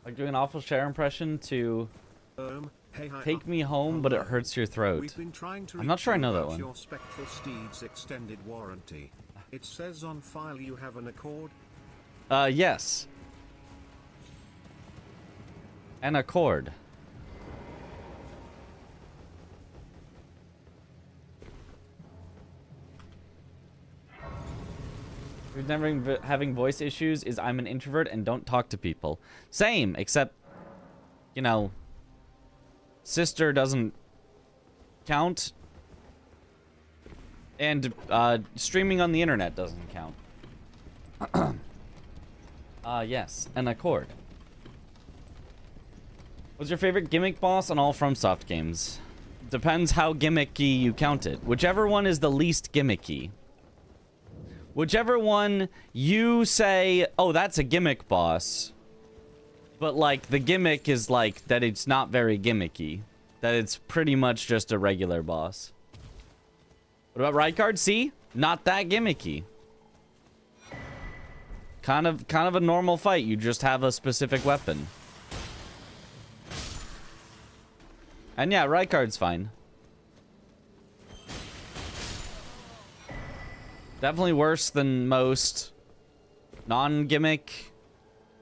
Like doing an awful share impression to... Hey, hi, Take me home, but it hello. hurts your throat. We've been trying to I'm not reach sure I you know that about one. Your Spectral Steed's extended warranty. It says on file you have an Accord. Yes. An Accord. Who's never having voice issues is I'm an introvert and don't talk to people. Same, except, you know, sister doesn't count. And streaming on the internet doesn't count. Yes, an Accord. What's your favorite gimmick boss on all FromSoft games? Depends how gimmicky you count it. Whichever one is the least gimmicky. Whichever one you say, oh, that's a gimmick boss. But, like, the gimmick is, like, that it's not very gimmicky. That it's pretty much just a regular boss. What about Rykard? See? Not that gimmicky. Kind of a normal fight. You just have a specific weapon. And yeah, Rykard's fine. Definitely worse than most non-gimmick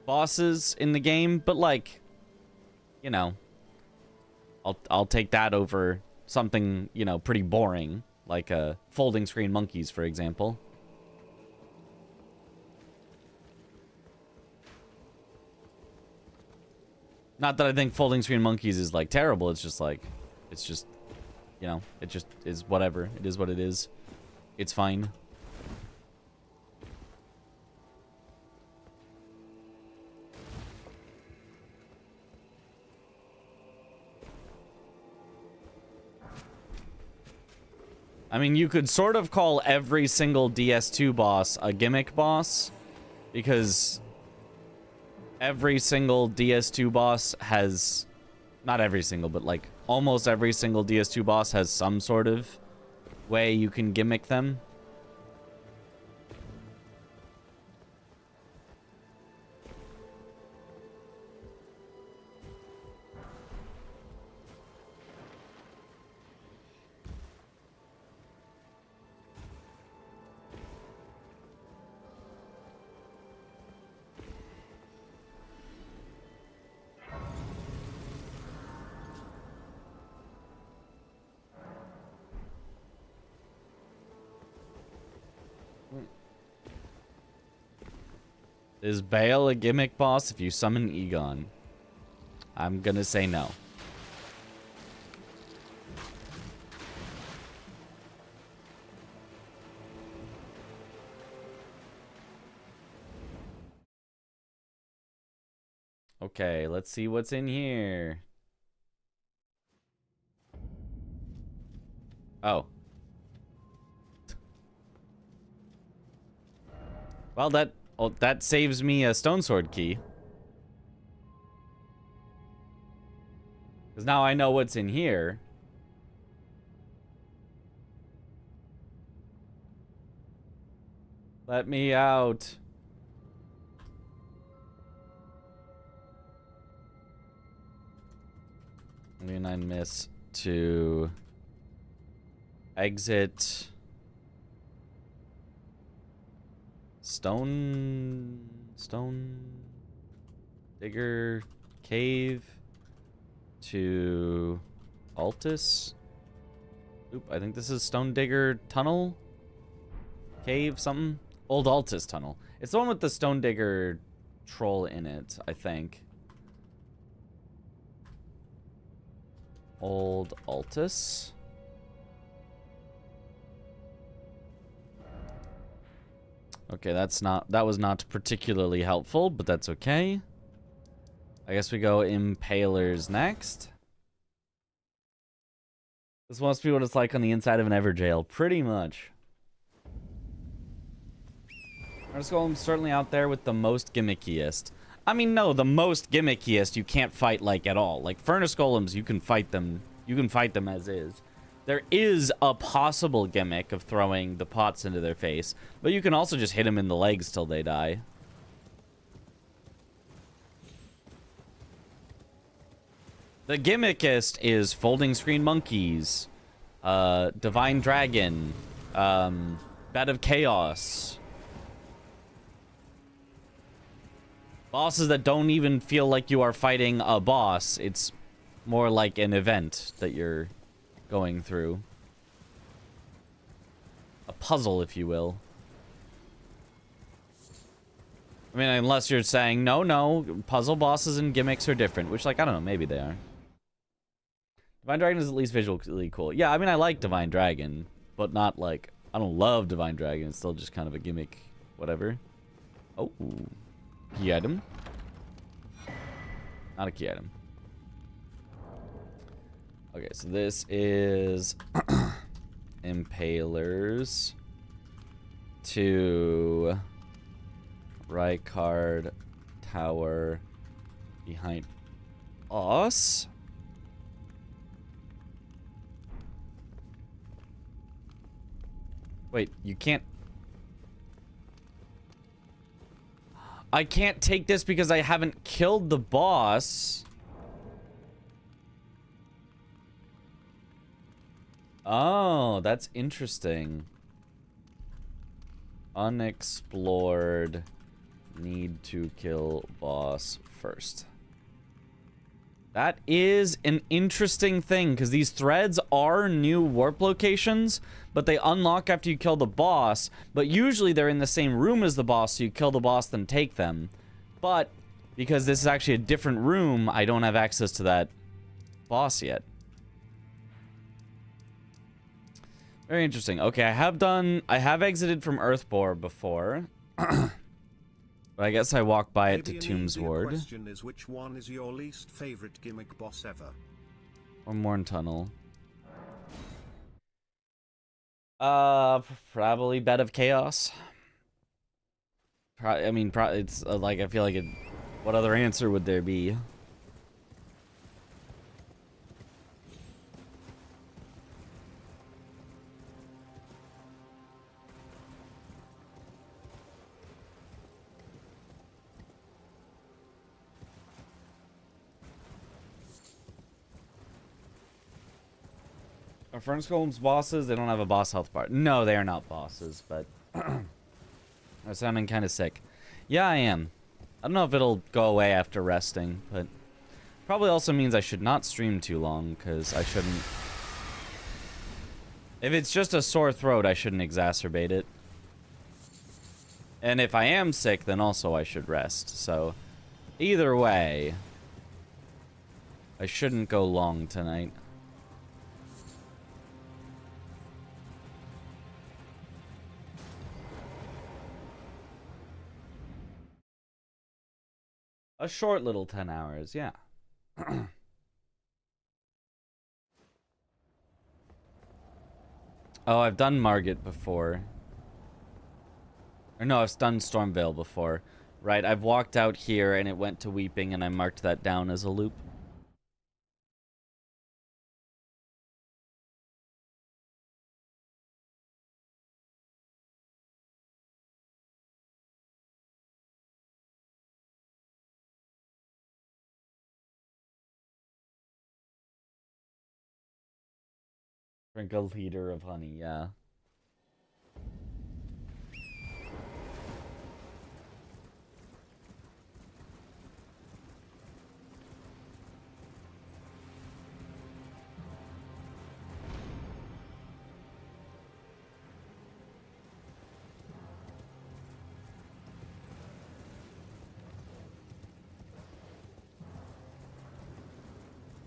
bosses in the game, but like, you know, I'll take that over something, you know, pretty boring, like folding screen monkeys, for example. Not that I think folding screen monkeys is like terrible. It's just like, it's just, you know, it just is whatever. It is what it is. It's fine. I mean, you could sort of call every single DS2 boss a gimmick boss, because every single DS2 boss has, not every single, but like almost every single DS2 boss has some sort of way you can gimmick them. Is Bale a gimmick boss if you summon Egon? I'm gonna say no. Okay, let's see what's in here. Oh. Well, that saves me a stone sword key. Because now I know what's in here. Let me out. And I miss to exit stone digger cave to Altus. Oop, I think this is stone digger tunnel cave something. Old Altus tunnel. It's the one with the stone digger troll in it, I think. Old Altus. Okay, that was not particularly helpful, but that's okay. I guess we go Impalers next. This must be what it's like on the inside of an Everjail, pretty much. Furnace Golem's certainly out there with the most gimmickiest. I mean, no, the most gimmickiest you can't fight like at all. Like Furnace Golems, you can fight them as is. There is a possible gimmick of throwing the pots into their face, but you can also just hit them in the legs till they die. The gimmickest is folding screen monkeys, divine dragon, bed of chaos. Bosses that don't even feel like you are fighting a boss. It's more like an event that you're going through. A puzzle, if you will. I mean, unless you're saying, no, puzzle bosses and gimmicks are different. Which, like, I don't know, maybe they are. Divine Dragon is at least visually cool. Yeah, I mean, I like Divine Dragon, but not, like, I don't love Divine Dragon. It's still just kind of a gimmick, whatever. Oh, key item. Not a key item. Okay, so this is Impalers to Rykard Tower behind us. Wait, you can't... I can't take this because I haven't killed the boss. Oh, that's interesting. Unexplored. Need to kill boss first. That is an interesting thing, because these threads are new warp locations, but they unlock after you kill the boss, but usually they're in the same room as the boss, so you kill the boss, then take them. But, because this is actually a different room, I don't have access to that boss yet. Very interesting. Okay, I have exited from Earthbore before. But I guess I walked by it to Tombsward. The question is, which one is your least favorite gimmick boss ever? Or Morn Tunnel. Probably Bed of Chaos. It's like, I feel like it... What other answer would there be? Are Furnace Golems bosses? They don't have a boss health bar. No, they are not bosses, but... I'm sounding kind of sick. Yeah, I am. I don't know if it'll go away after resting, but... Probably also means I should not stream too long, because I shouldn't... If it's just a sore throat, I shouldn't exacerbate it. And if I am sick, then also I should rest, so... Either way... I shouldn't go long tonight. A short little 10 hours, yeah. Oh, I've done Margit before. Or no, I've done Stormveil before. Right, I've walked out here and it went to Weeping and I marked that down as a loop. Drink a liter of honey, yeah.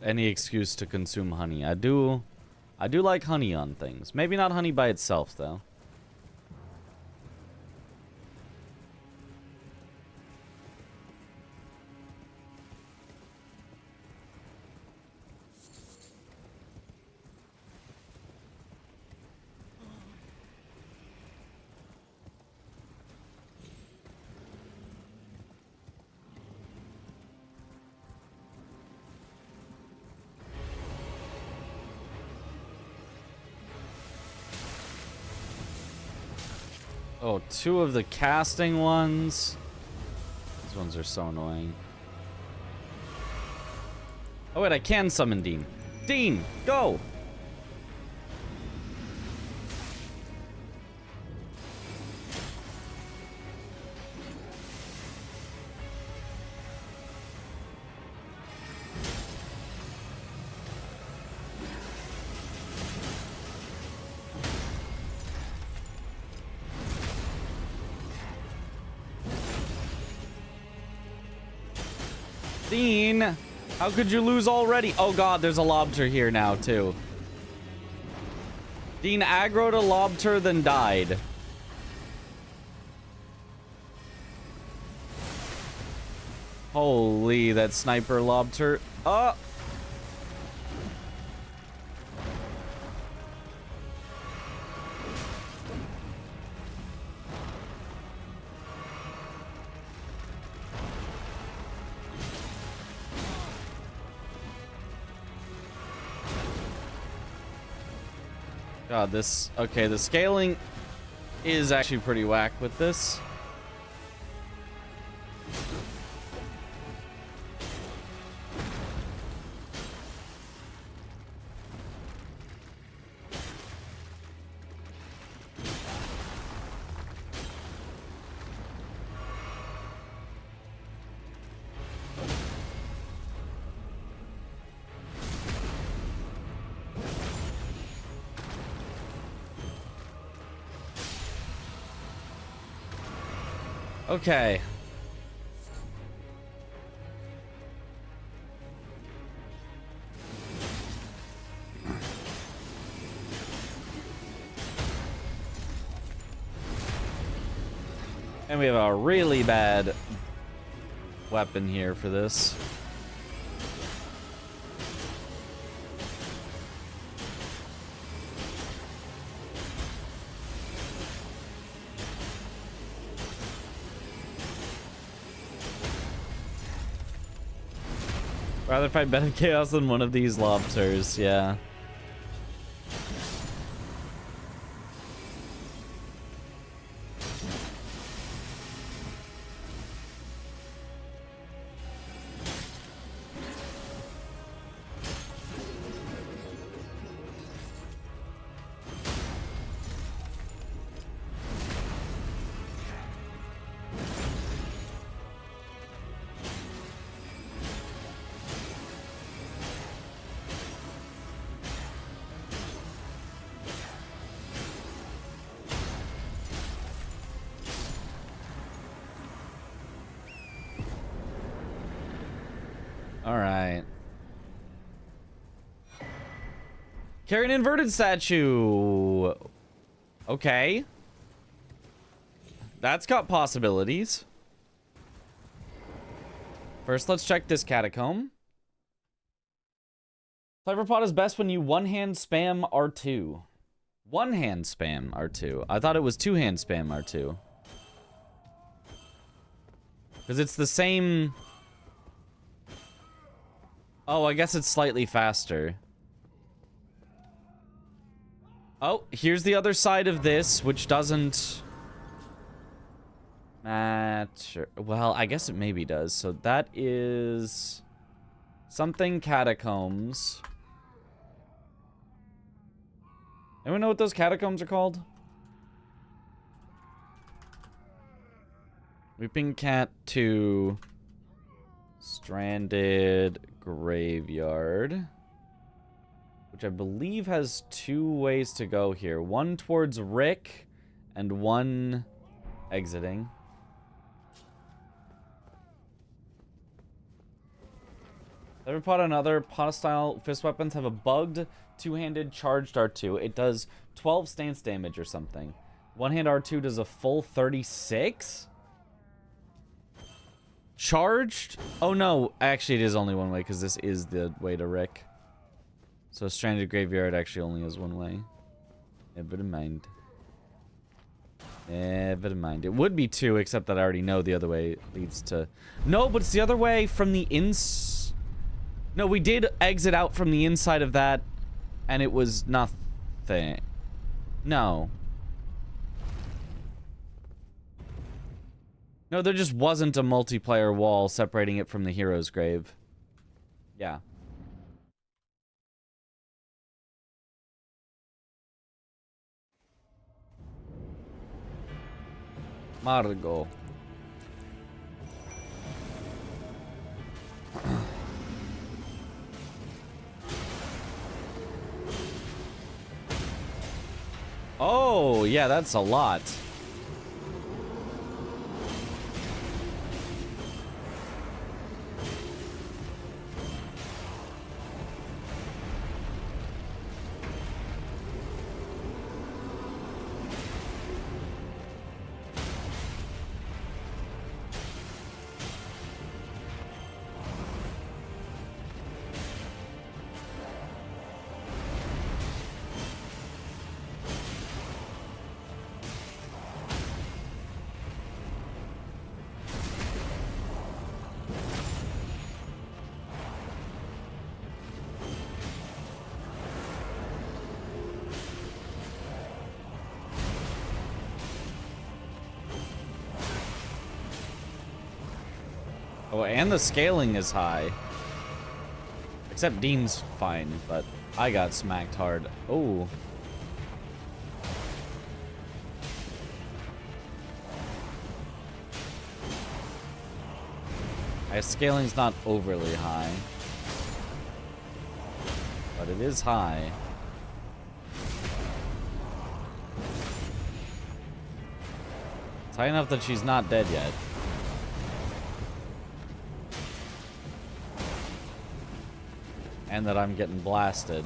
Any excuse to consume honey. I do like honey on things. Maybe not honey by itself, though. Oh, two of the casting ones. These ones are so annoying. Oh, wait, I can summon Dean. Dean, go! Dean, how could you lose already? Oh god, there's a Lobter here now, too. Dean aggroed a Lobter, then died. Holy, that sniper Lobter. Oh! God, this... Okay, the scaling is actually pretty whack with this. Okay. And we have a really bad weapon here for this. Rather fight Bed of Chaos than one of these Lobsters, yeah. All right. Carry an inverted statue. Okay. That's got possibilities. First, let's check this catacomb. Flavor Pot is best when you one-hand spam R2. One-hand spam R2. I thought it was two-hand spam R2. Because it's the same... Oh, I guess it's slightly faster. Oh, here's the other side of this, which doesn't matter. Well, I guess it maybe does. So that is something catacombs. Anyone know what those catacombs are called? Weeping Cat 2. Stranded Graveyard. Which I believe has two ways to go here. One towards Rick, and one exiting. Every pot and other pot-style fist weapons have a bugged two-handed charged R2. It does 12 stance damage or something. One-hand R2 does a full 36? Charged? Oh no, actually it is only one way because this is the way to Rick. So Stranded Graveyard actually only has one way. Never mind. Never mind. It would be two, except that I already know the other way leads to... No, but it's the other way from the No, we did exit out from the inside of that, and it was nothing. No. No, there just wasn't a multiplayer wall separating it from the hero's grave. Yeah. Margo. Oh, yeah, that's a lot. Oh, and the scaling is high. Except Dean's fine, but I got smacked hard. Oh. My scaling's not overly high. But it is high. It's high enough that she's not dead yet. And that I'm getting blasted.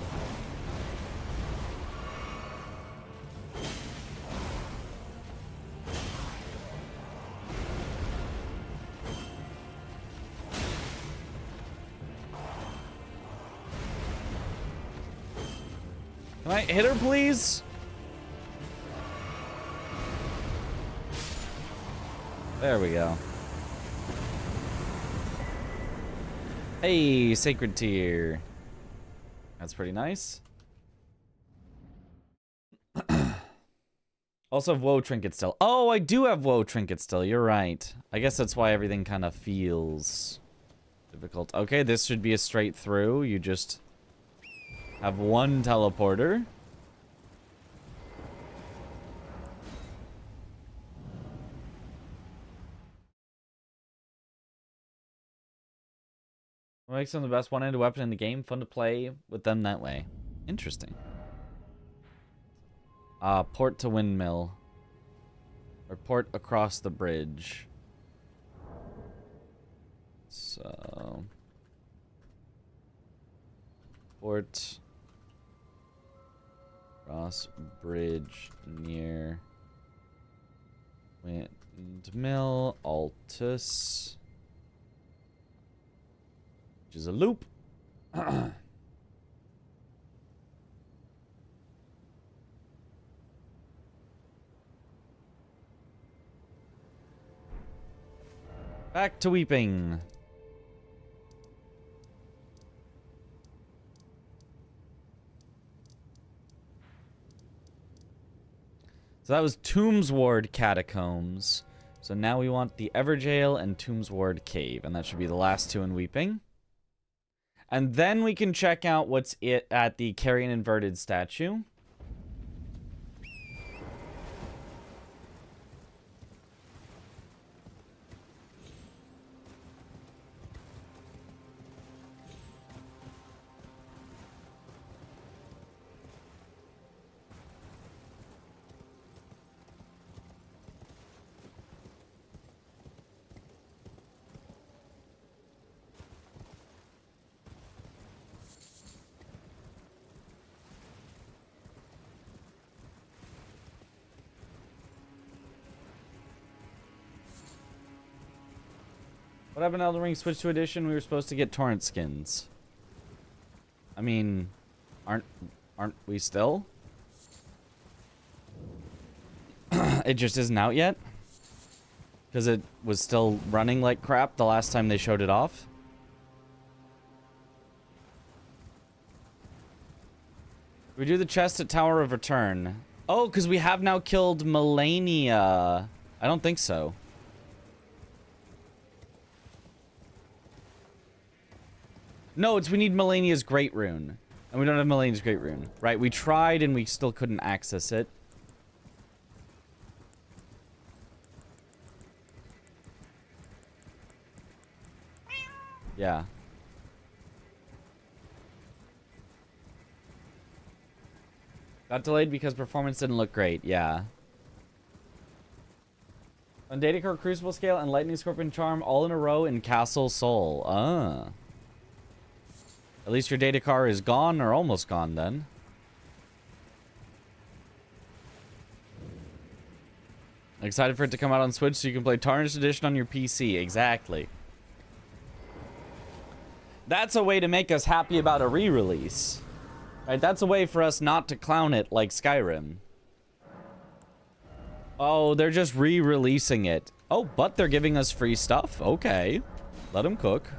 Can I hit her, please? There we go. Hey, Sacred Tier. That's pretty nice. Also have Woe Trinket still. Oh, I do have Woe Trinket still. You're right. I guess that's why everything kind of feels difficult. Okay, this should be a straight through. You just have one teleporter. What makes them the best one-handed weapon in the game? Fun to play with them that way. Interesting. Port to windmill. Or port across the bridge. So... Port... Cross bridge near... Windmill, Altus... Which is a loop. Back to weeping. So that was Tombsward Catacombs. So now we want the Everjail and Tombsward Cave, and that should be the last two in Weeping. And then we can check out what's at the Carrion Inverted statue. What happened to Elden Ring Switch to Edition? We were supposed to get torrent skins. I mean, aren't we still? It just isn't out yet? Because it was still running like crap the last time they showed it off? We do the chest at Tower of Return. Oh, because we have now killed Melania. I don't think so. No, it's we need Melania's Great Rune. And we don't have Melania's Great Rune. Right, we tried and we still couldn't access it. Yeah. Got delayed because performance didn't look great. Yeah. On Data Core Crucible Scale and Lightning Scorpion Charm all in a row in Castle Soul. Ah. At least your data car is gone or almost gone then. Excited for it to come out on Switch so you can play Tarnished Edition on your PC. Exactly. That's a way to make us happy about a re-release. Right? That's a way for us not to clown it like Skyrim. Oh, they're just re-releasing it. Oh, but they're giving us free stuff? Okay. Let them cook.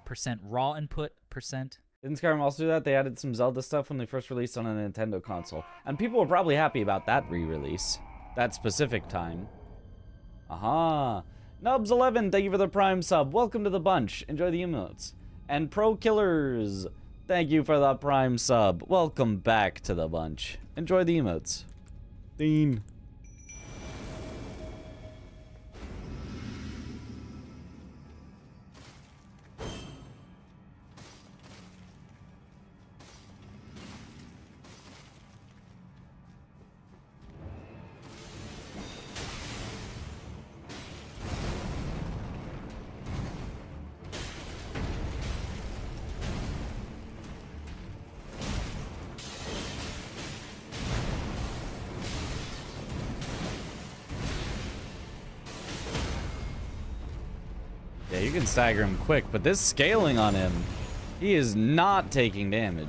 Percent raw input, percent. Didn't Skyrim also do that? They added some Zelda stuff when they first released on a Nintendo console. And people were probably happy about that re-release. That specific time. Aha. Nubs11, thank you for the Prime sub. Welcome to the bunch. Enjoy the emotes. And Pro Killers, thank you for the Prime sub. Welcome back to the bunch. Enjoy the emotes. Dean. Yeah, you can stagger him quick, but this scaling on him, he is not taking damage.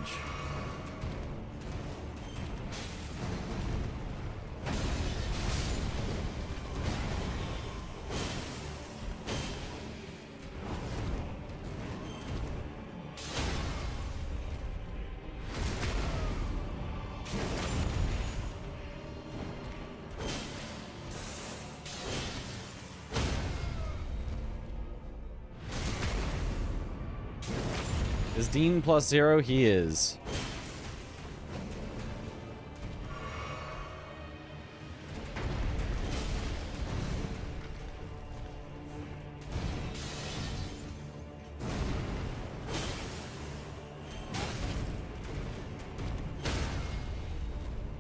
Is Dean +0? He is.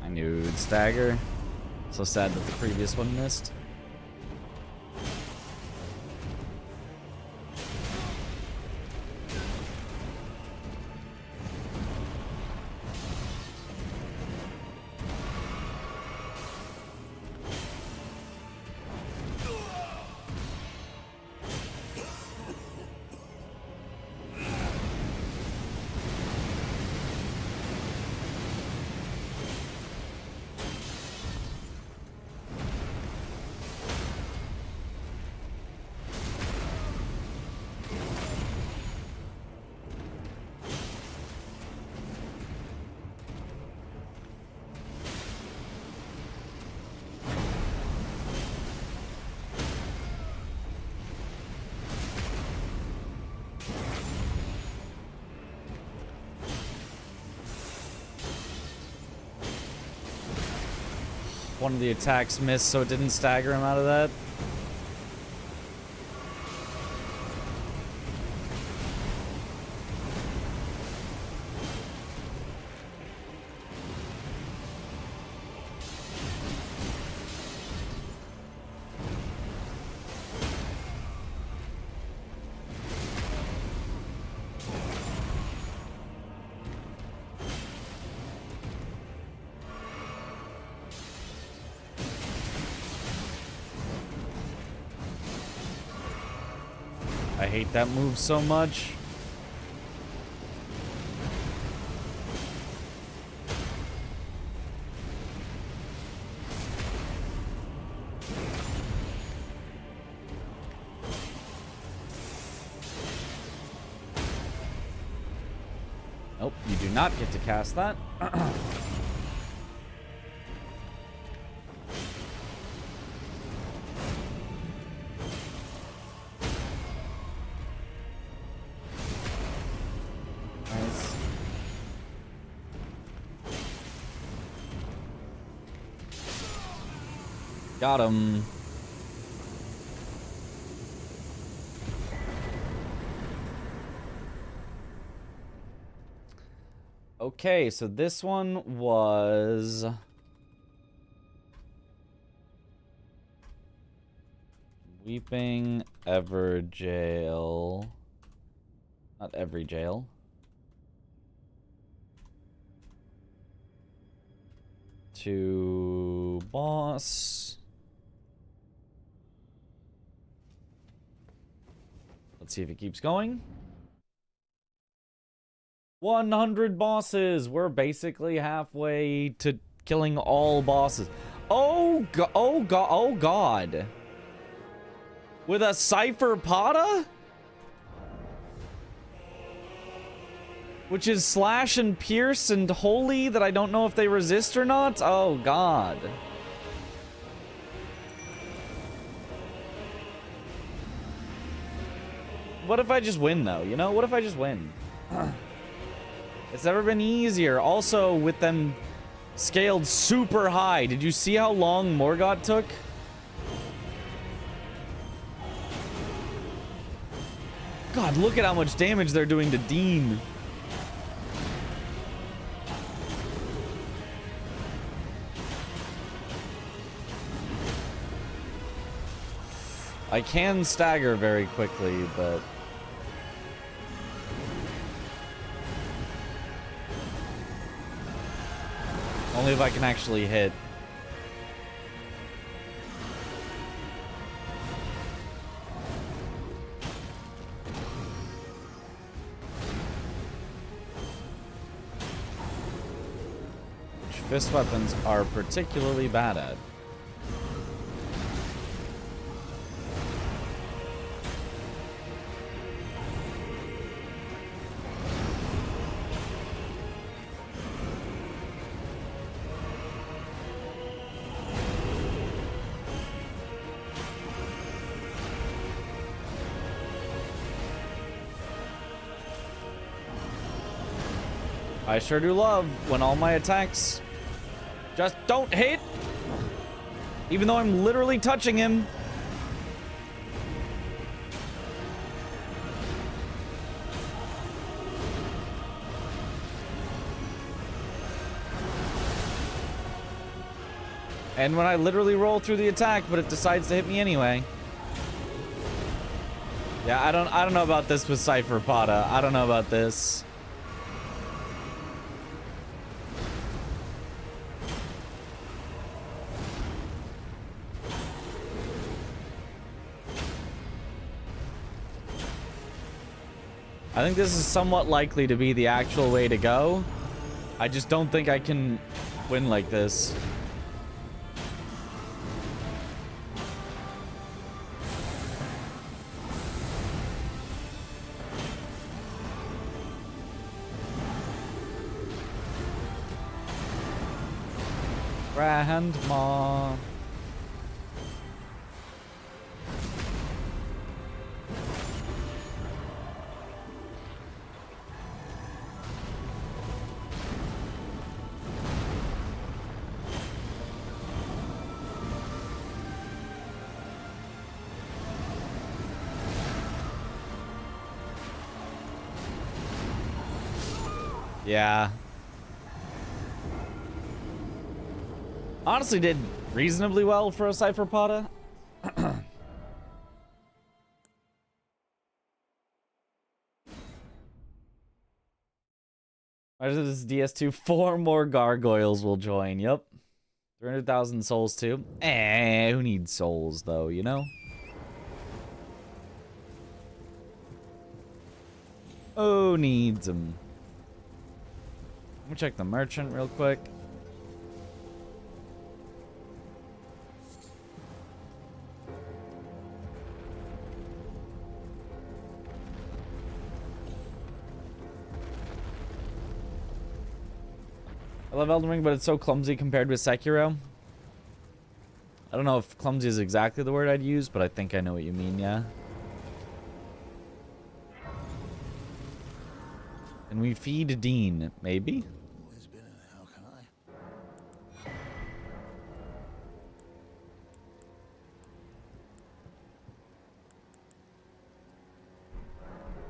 I knew it would stagger. So sad that the previous one missed. One of the attacks missed, so it didn't stagger him out of that. I hate that move so much. Nope, you do not get to cast that. Nice. Got him. Okay, so this one was Weeping Everjail. Not every jail. To boss. Let's see if it keeps going. 100 bosses. We're basically halfway to killing all bosses. Oh god. With a Cypher Pata? Which is slash and pierce and holy that I don't know if they resist or not. Oh god. What if I just win though? You know, what if I just win? It's never been easier. Also, with them scaled super high. Did you see how long Morgott took? God, look at how much damage they're doing to Dean. I can stagger very quickly, but... only if I can actually hit. Which fist weapons are particularly bad at. I sure do love when all my attacks just don't hit, even though I'm literally touching him. And when I literally roll through the attack, but it decides to hit me anyway. Yeah, I don't know about this with Cypher Pata. I don't know about this. I think this is somewhat likely to be the actual way to go. I just don't think I can win like this. Grandma. Yeah. Honestly did reasonably well for a Cypher Pata. After this DS2, 4 more gargoyles will join. Yep. 300,000 souls too. Who needs souls though, you know? Who needs them? Let me check the merchant real quick. love Elden Ring, but it's so clumsy compared with Sekiro. I don't know if clumsy is exactly the word I'd use, but I think I know what you mean, yeah. Can we feed Dean? Maybe? Always been in hell, can I?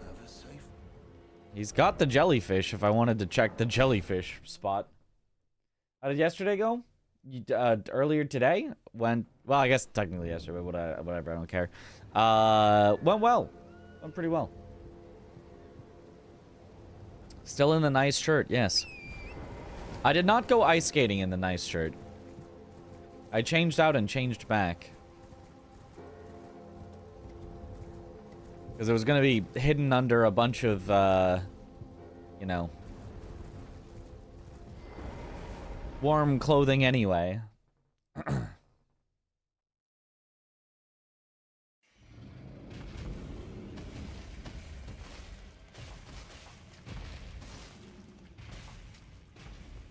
Never safe. He's got the jellyfish if I wanted to check the jellyfish spot. How did yesterday go? Earlier today? Well, I guess technically yesterday, but whatever, I don't care. Went well. Went pretty well. Still in the nice shirt, yes. I did not go ice skating in the nice shirt. I changed out and changed back. Because it was going to be hidden under a bunch of, you know, warm clothing anyway. Have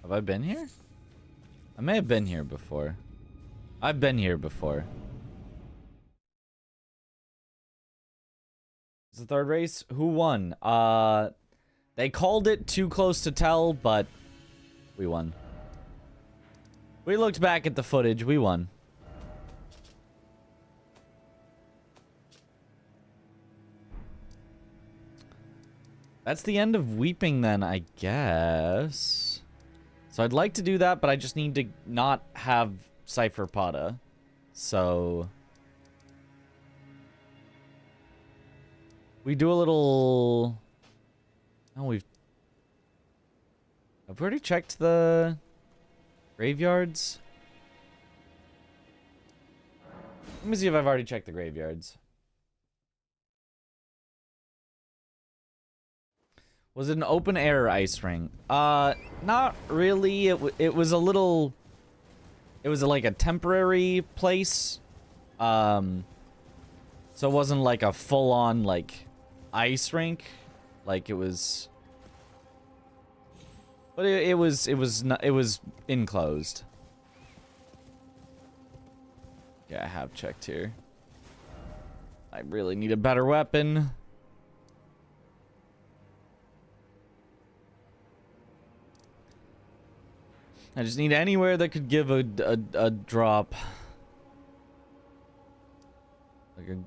I been here? I may have been here before. I've been here before. It's the third race. Who won? They called it too close to tell, but we won. We looked back at the footage. We won. That's the end of Weeping then, I guess. So I'd like to do that, but I just need to not have Cypher Pada. So we do a little... Oh, I've already checked the graveyards. Let me see if I've already checked the graveyards. Was it an open air ice ring? Not really. It was a little... It was like a temporary place. So it wasn't like a full-on, like, ice rink. Like, it was... But it was enclosed. Yeah, I have checked here. I really need a better weapon. I just need anywhere that could give a drop. Like a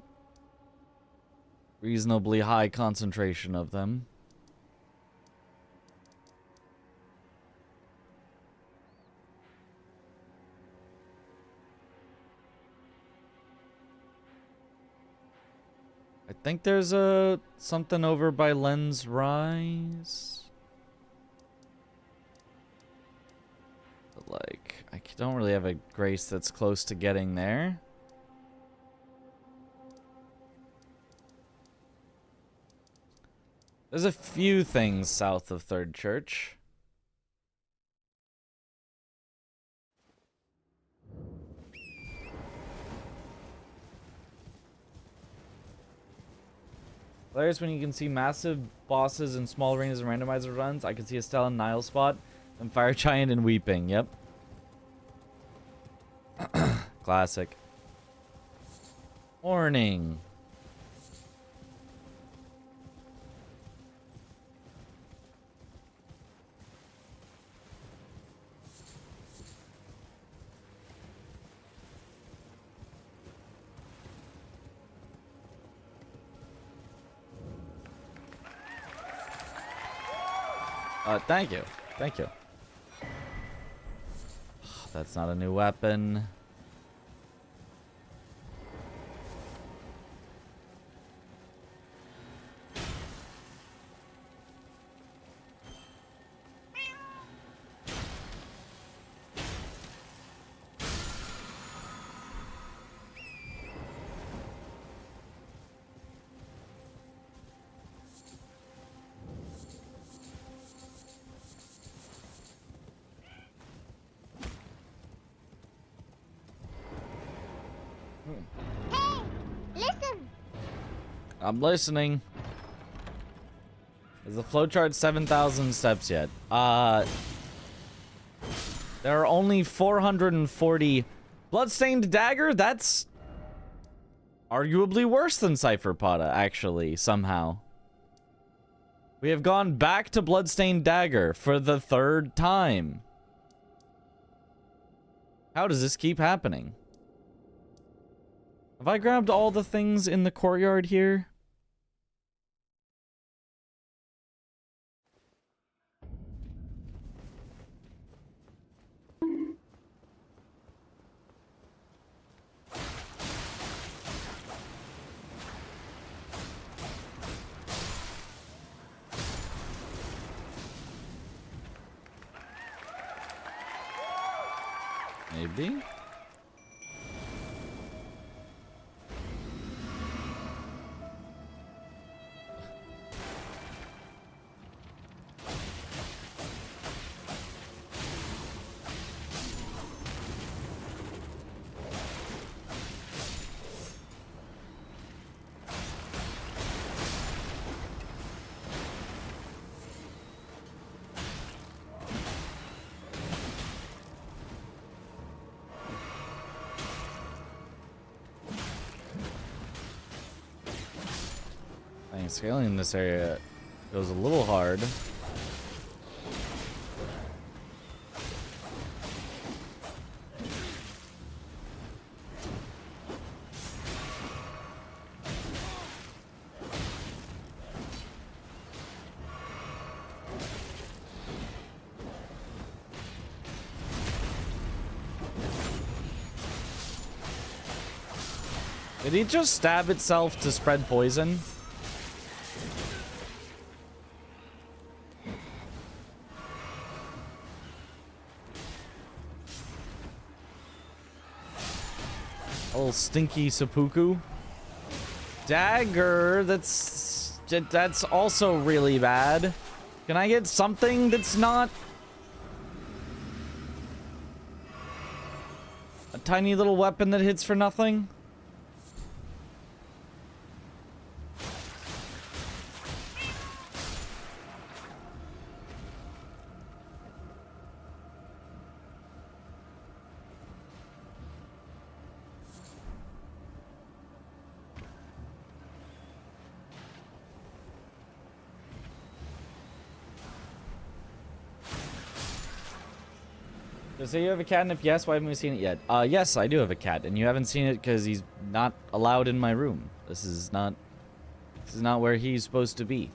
reasonably high concentration of them. I think there's something over by Len's Rise. But like, I don't really have a grace that's close to getting there. There's a few things south of Third Church. Hilarious when you can see massive bosses in small arenas and randomizer runs. I can see Estelle and Nile spot, and Fire Giant and Weeping. Yep. Classic. Warning. Thank you. Thank you. That's not a new weapon. I'm listening. Is the flowchart 7,000 steps yet? There are only 440 bloodstained dagger. That's arguably worse than Cypherpoda, actually, somehow. We have gone back to bloodstained dagger for the 3rd time. How does this keep happening? Have I grabbed all the things in the courtyard here? Maybe. Scaling in this area goes a little hard. Did he just stab itself to spread poison? Old stinky seppuku. Dagger, that's also really bad. Can I get something that's not a tiny little weapon that hits for nothing? So you have a cat, and if yes, why haven't we seen it yet? Yes, I do have a cat, and you haven't seen it because he's not allowed in my room. This is not where he's supposed to be.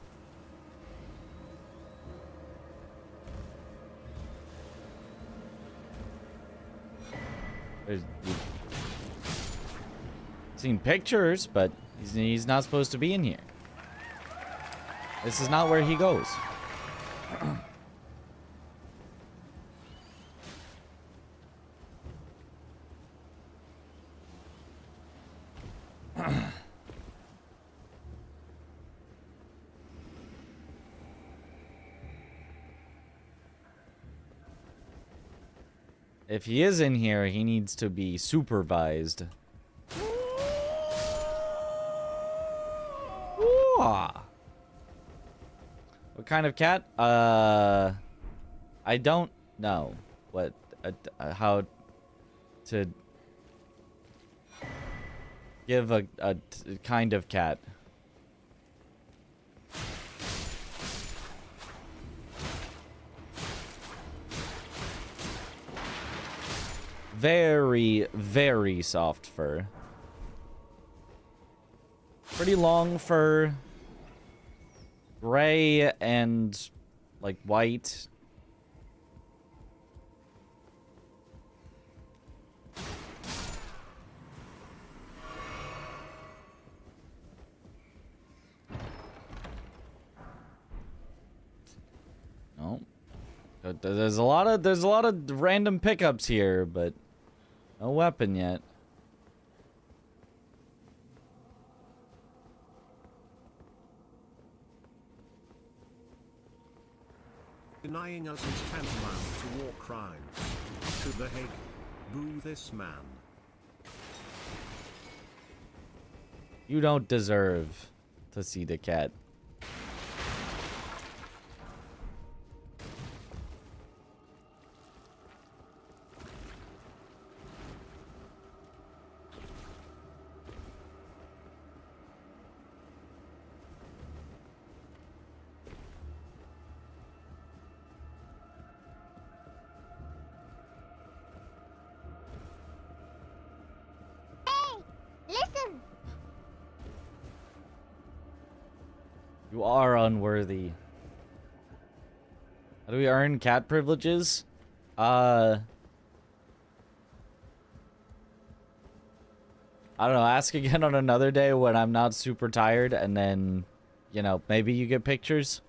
You've seen pictures, but he's not supposed to be in here. This is not where he goes. If he is in here, he needs to be supervised. What kind of cat? I don't know what how to give a kind of cat. Very, very soft fur. Pretty long fur. Gray and, like, white. No. There's a lot of random pickups here, but no weapon yet. Denying us is tantamount to war crimes. To the Hague. Boo this man. You don't deserve to see the cat. You are unworthy. How do we earn cat privileges? I don't know. Ask again on another day when I'm not super tired, and then, you know, maybe you get pictures.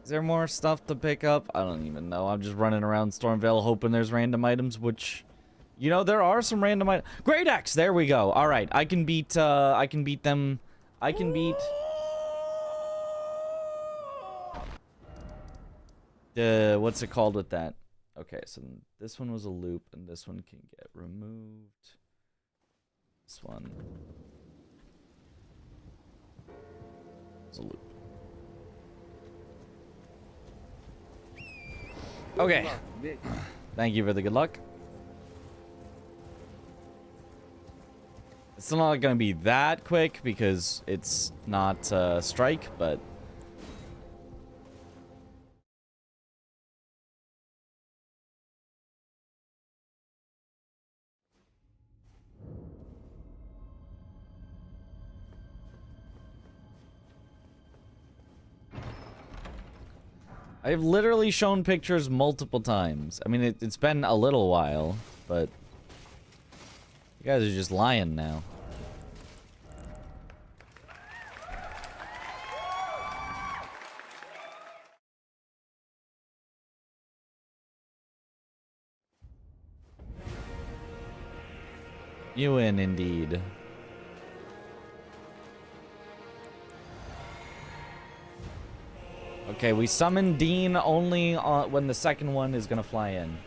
Is there more stuff to pick up? I don't even know. I'm just running around Stormvale hoping there's random items, which, you know, there are some random items. Great Axe! There we go. All right. I can beat them. I can beat the, what's it called with that? Okay, so this one was a loop, and this one can get removed. This one is a loop. Okay. Thank you for the good luck. It's not going to be that quick because it's not strike, but I've literally shown pictures multiple times. I mean, it's been a little while, but you guys are just lying now. You win, indeed. Okay, we summon Dean only when the second one is gonna fly in.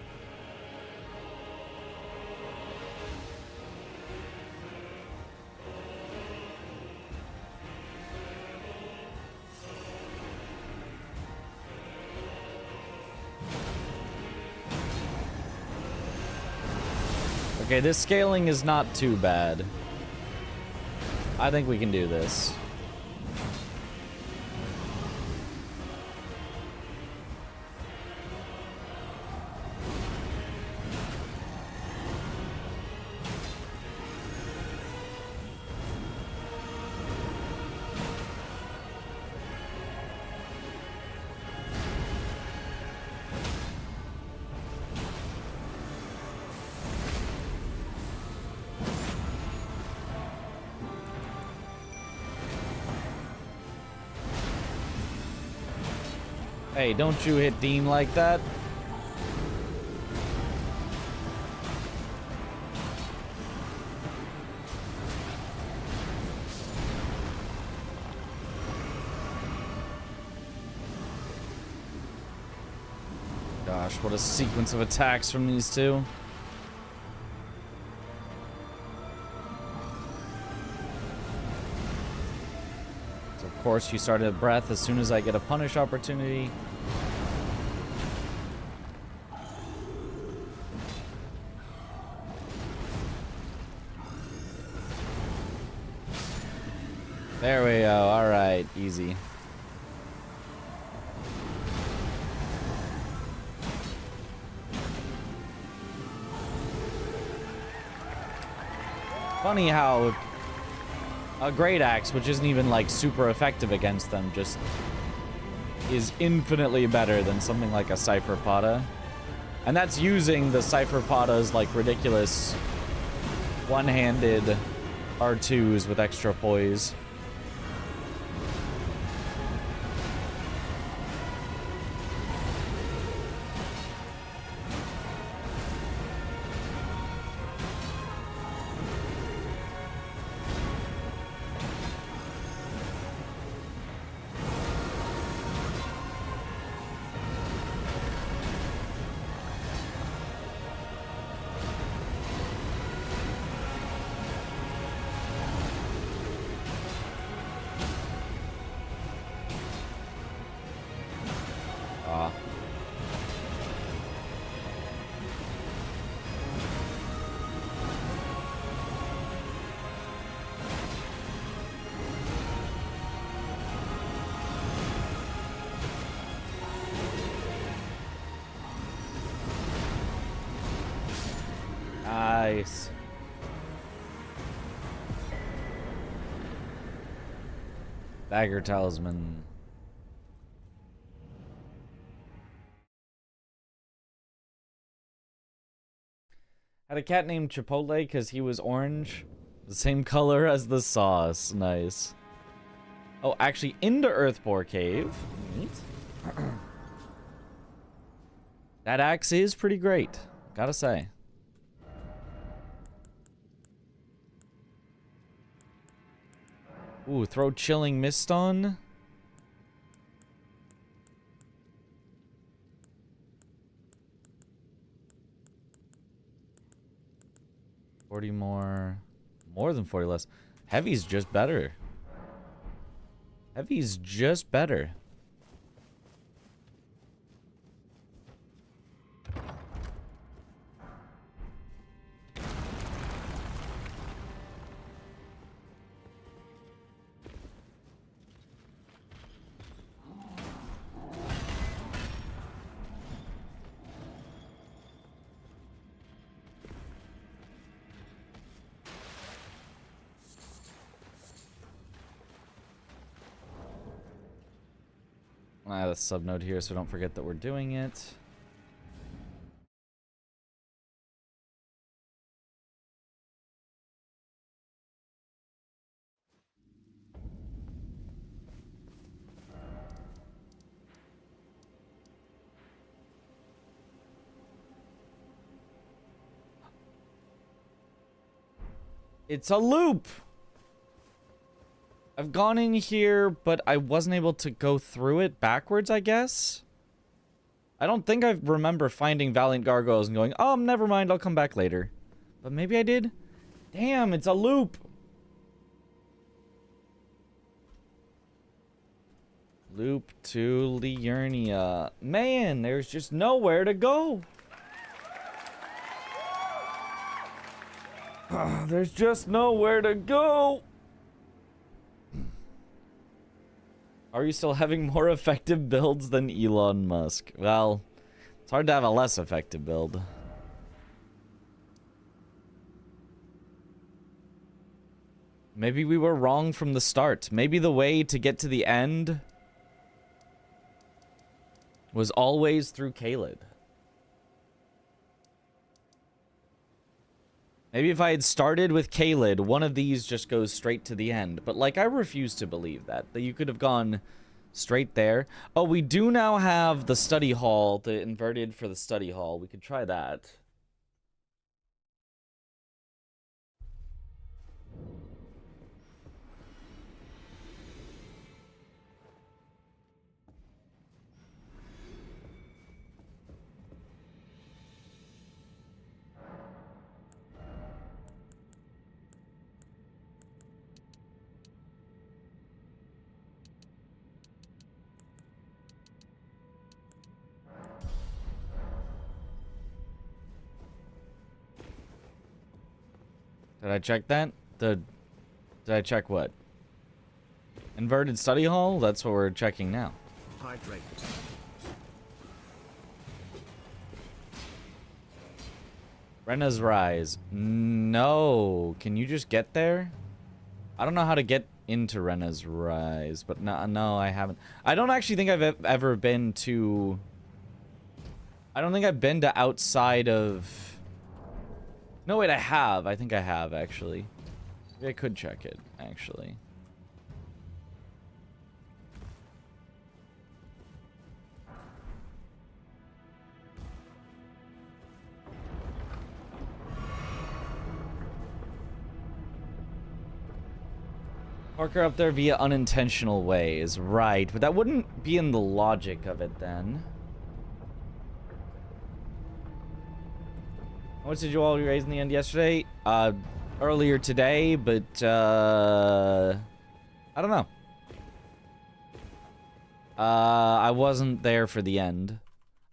Okay, this scaling is not too bad. I think we can do this. Hey, don't you hit Dean like that. Gosh, what a sequence of attacks from these two. So of course you started a breath as soon as I get a punish opportunity. There we go. All right, easy. Funny how a Great Axe, which isn't even like super effective against them, just is infinitely better than something like a Cypher Pata. And that's using the Cypher Pata's like ridiculous one-handed R2s with extra poise. Nice. Dagger talisman. Had a cat named Chipotle because he was orange. The same color as the sauce. Nice. Oh, actually, into Earthbore Cave. Neat. That axe is pretty great, gotta say. Ooh, throw chilling mist on. $40 more. More than 40 less. Heavy's just better. Heavy's just better. I have a subnode here, so don't forget that we're doing it. It's a loop! I've gone in here, but I wasn't able to go through it backwards, I guess? I don't think I remember finding Valiant Gargoyles and going, oh, never mind, I'll come back later. But maybe I did? Damn, it's a loop! Loop to Liurnia. Man, there's just nowhere to go! There's just nowhere to go! Are you still having more effective builds than Elon Musk? Well, it's hard to have a less effective build. Maybe we were wrong from the start. Maybe the way to get to the end was always through Caelid. Maybe if I had started with Caelid, one of these just goes straight to the end. But, like, I refuse to believe that you could have gone straight there. Oh, we do now have the study hall, the inverted for the study hall. We could try that. Did I check that? Did I check what? Inverted study hall? That's what we're checking now. Hydrate. Rena's Rise. No. Can you just get there? I don't know how to get into Rena's Rise, but no, I haven't. I don't actually think I've ever been to... I don't think I've been to outside of... No, wait, I have. I think I have, actually. Maybe I could check it, actually. Parker up there via unintentional ways. Right, but that wouldn't be in the logic of it, then. How much did you all raise in the end yesterday? Earlier today, but, I don't know. I wasn't there for the end.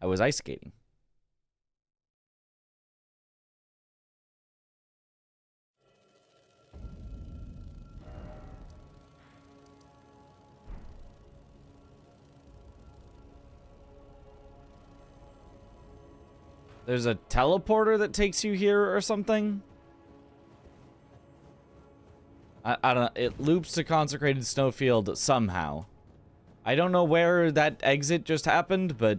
I was ice skating. There's a teleporter that takes you here or something? I don't know. It loops to consecrated snowfield somehow. I don't know where that exit just happened, but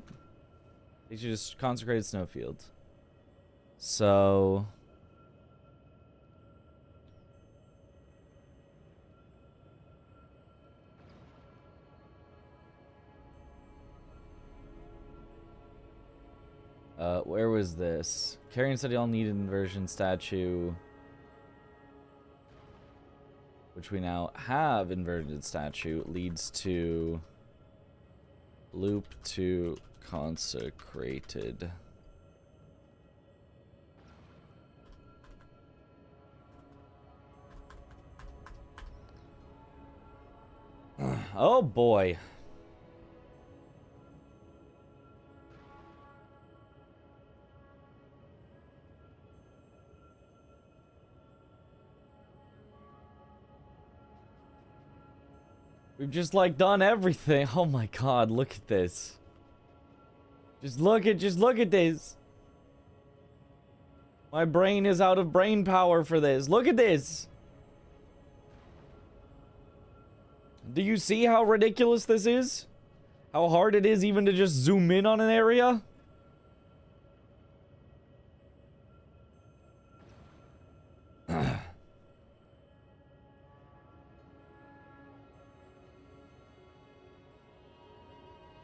it's just consecrated snowfield. So... where was this? Carrion said y'all need an inversion statue. Which we now have inverted statue. Leads to... loop to consecrated. Oh boy. We've just like done everything. Oh my god, look at this. Just look at this. My brain is out of brain power for this. Look at this. Do you see how ridiculous this is? How hard it is even to just zoom in on an area?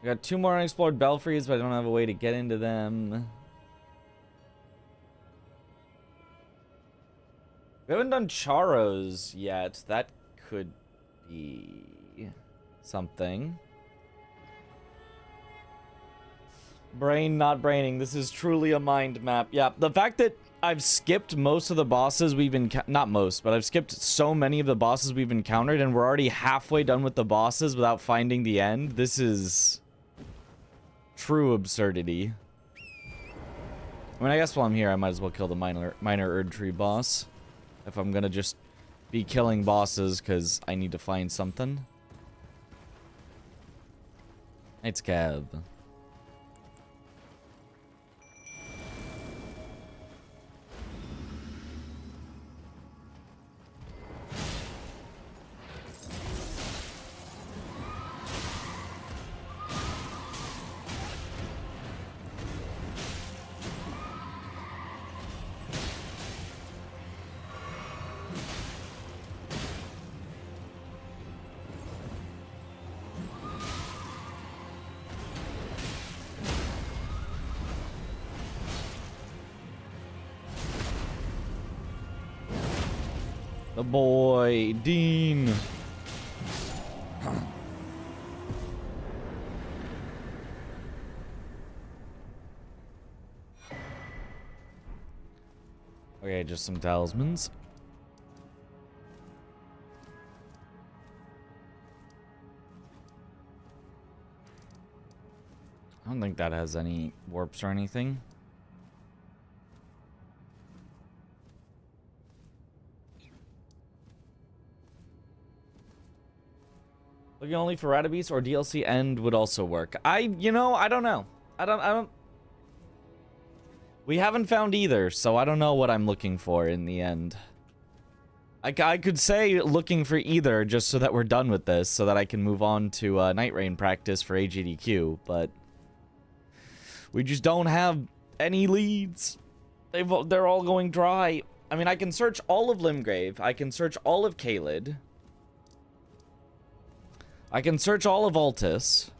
I got 2 more unexplored belfries, but I don't have a way to get into them. We haven't done Charos yet. That could be something. Brain not braining. This is truly a mind map. Yeah, the fact that I've skipped most of the bosses we've not most, but I've skipped so many of the bosses we've encountered, and we're already halfway done with the bosses without finding the end. This is true absurdity. I mean, I guess while I'm here, I might as well kill the minor Erdtree boss. If I'm gonna just be killing bosses, because I need to find something. It's Cav. The boy, Dean. Okay, just some talismans. I don't think that has any warps or anything. Looking only for Radabeast or DLC end would also work. You know, I don't know. I don't... We haven't found either, so I don't know what I'm looking for in the end. I could say looking for either just so that we're done with this, so that I can move on to Night Rain practice for AGDQ, but... we just don't have any leads. They're all going dry. I mean, I can search all of Limgrave. I can search all of Caelid. I can search all of Altus.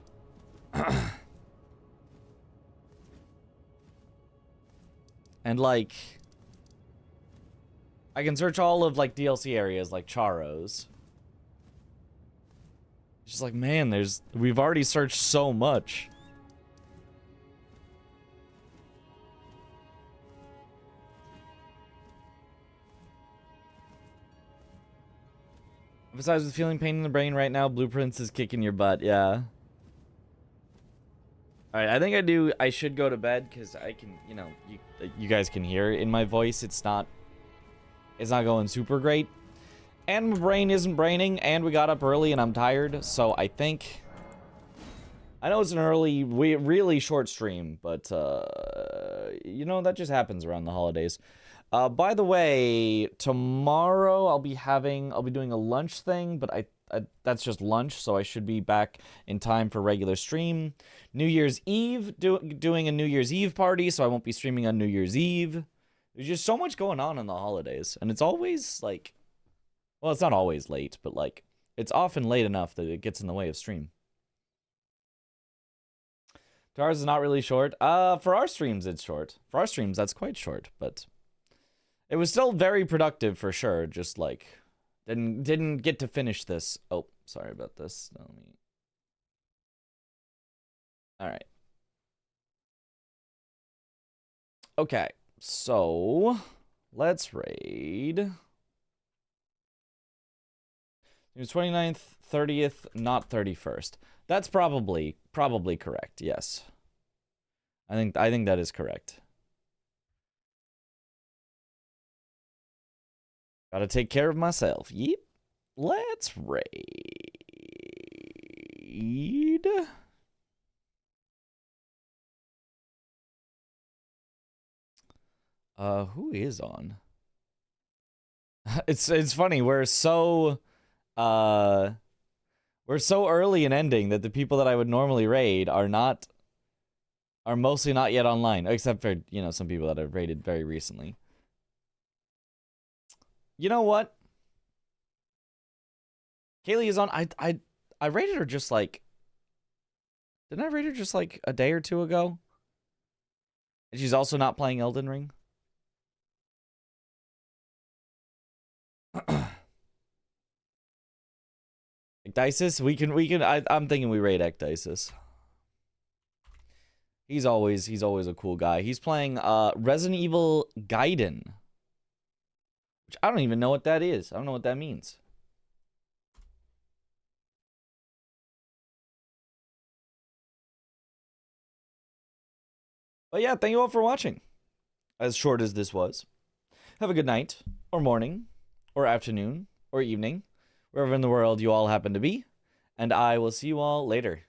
And, like... I can search all of, like, DLC areas, like Charos. It's just like, man, we've already searched so much. Besides with feeling pain in the brain right now, Blueprints is kicking your butt, yeah. Alright, I think I should go to bed, because I can, you know, you guys can hear in my voice, it's not going super great. And my brain isn't braining, and we got up early and I'm tired, so I think... I know it's an really short stream, but, you know, that just happens around the holidays. By the way, tomorrow I'll be doing a lunch thing, but that's just lunch, so I should be back in time for regular stream. New Year's Eve, doing a New Year's Eve party, so I won't be streaming on New Year's Eve. There's just so much going on in the holidays, and it's always like, well, it's not always late, but like, it's often late enough that it gets in the way of stream. Ours is not really short. For our streams, it's short. For our streams, that's quite short, but it was still very productive for sure. Just like, didn't get to finish this. Oh, sorry about this. All right. Okay, so let's raid. It was 29th, 30th, not 31st. That's probably correct. Yes. I think that is correct. Gotta take care of myself. Yep. Let's raid. Who is on? It's funny. We're so early in ending that the people that I would normally raid are mostly not yet online, except for, you know, some people that I've raided very recently. You know what? Kaylee is on. I raided her just like, didn't I raid her just like a day or two ago? And she's also not playing Elden Ring. Ecdysis, I'm thinking we raid Ecdysis. He's always a cool guy. He's playing Resident Evil Gaiden, which I don't even know what that is. I don't know what that means. But yeah, thank you all for watching. As short as this was. Have a good night, or morning, or afternoon, or evening, wherever in the world you all happen to be. And I will see you all later.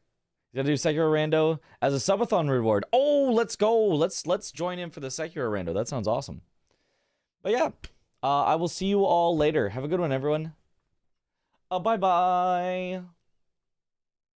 Gonna do Sekiro Rando as a subathon reward. Oh, let's go. Let's join in for the Sekiro Rando. That sounds awesome. But yeah, I will see you all later. Have a good one, everyone. Bye-bye.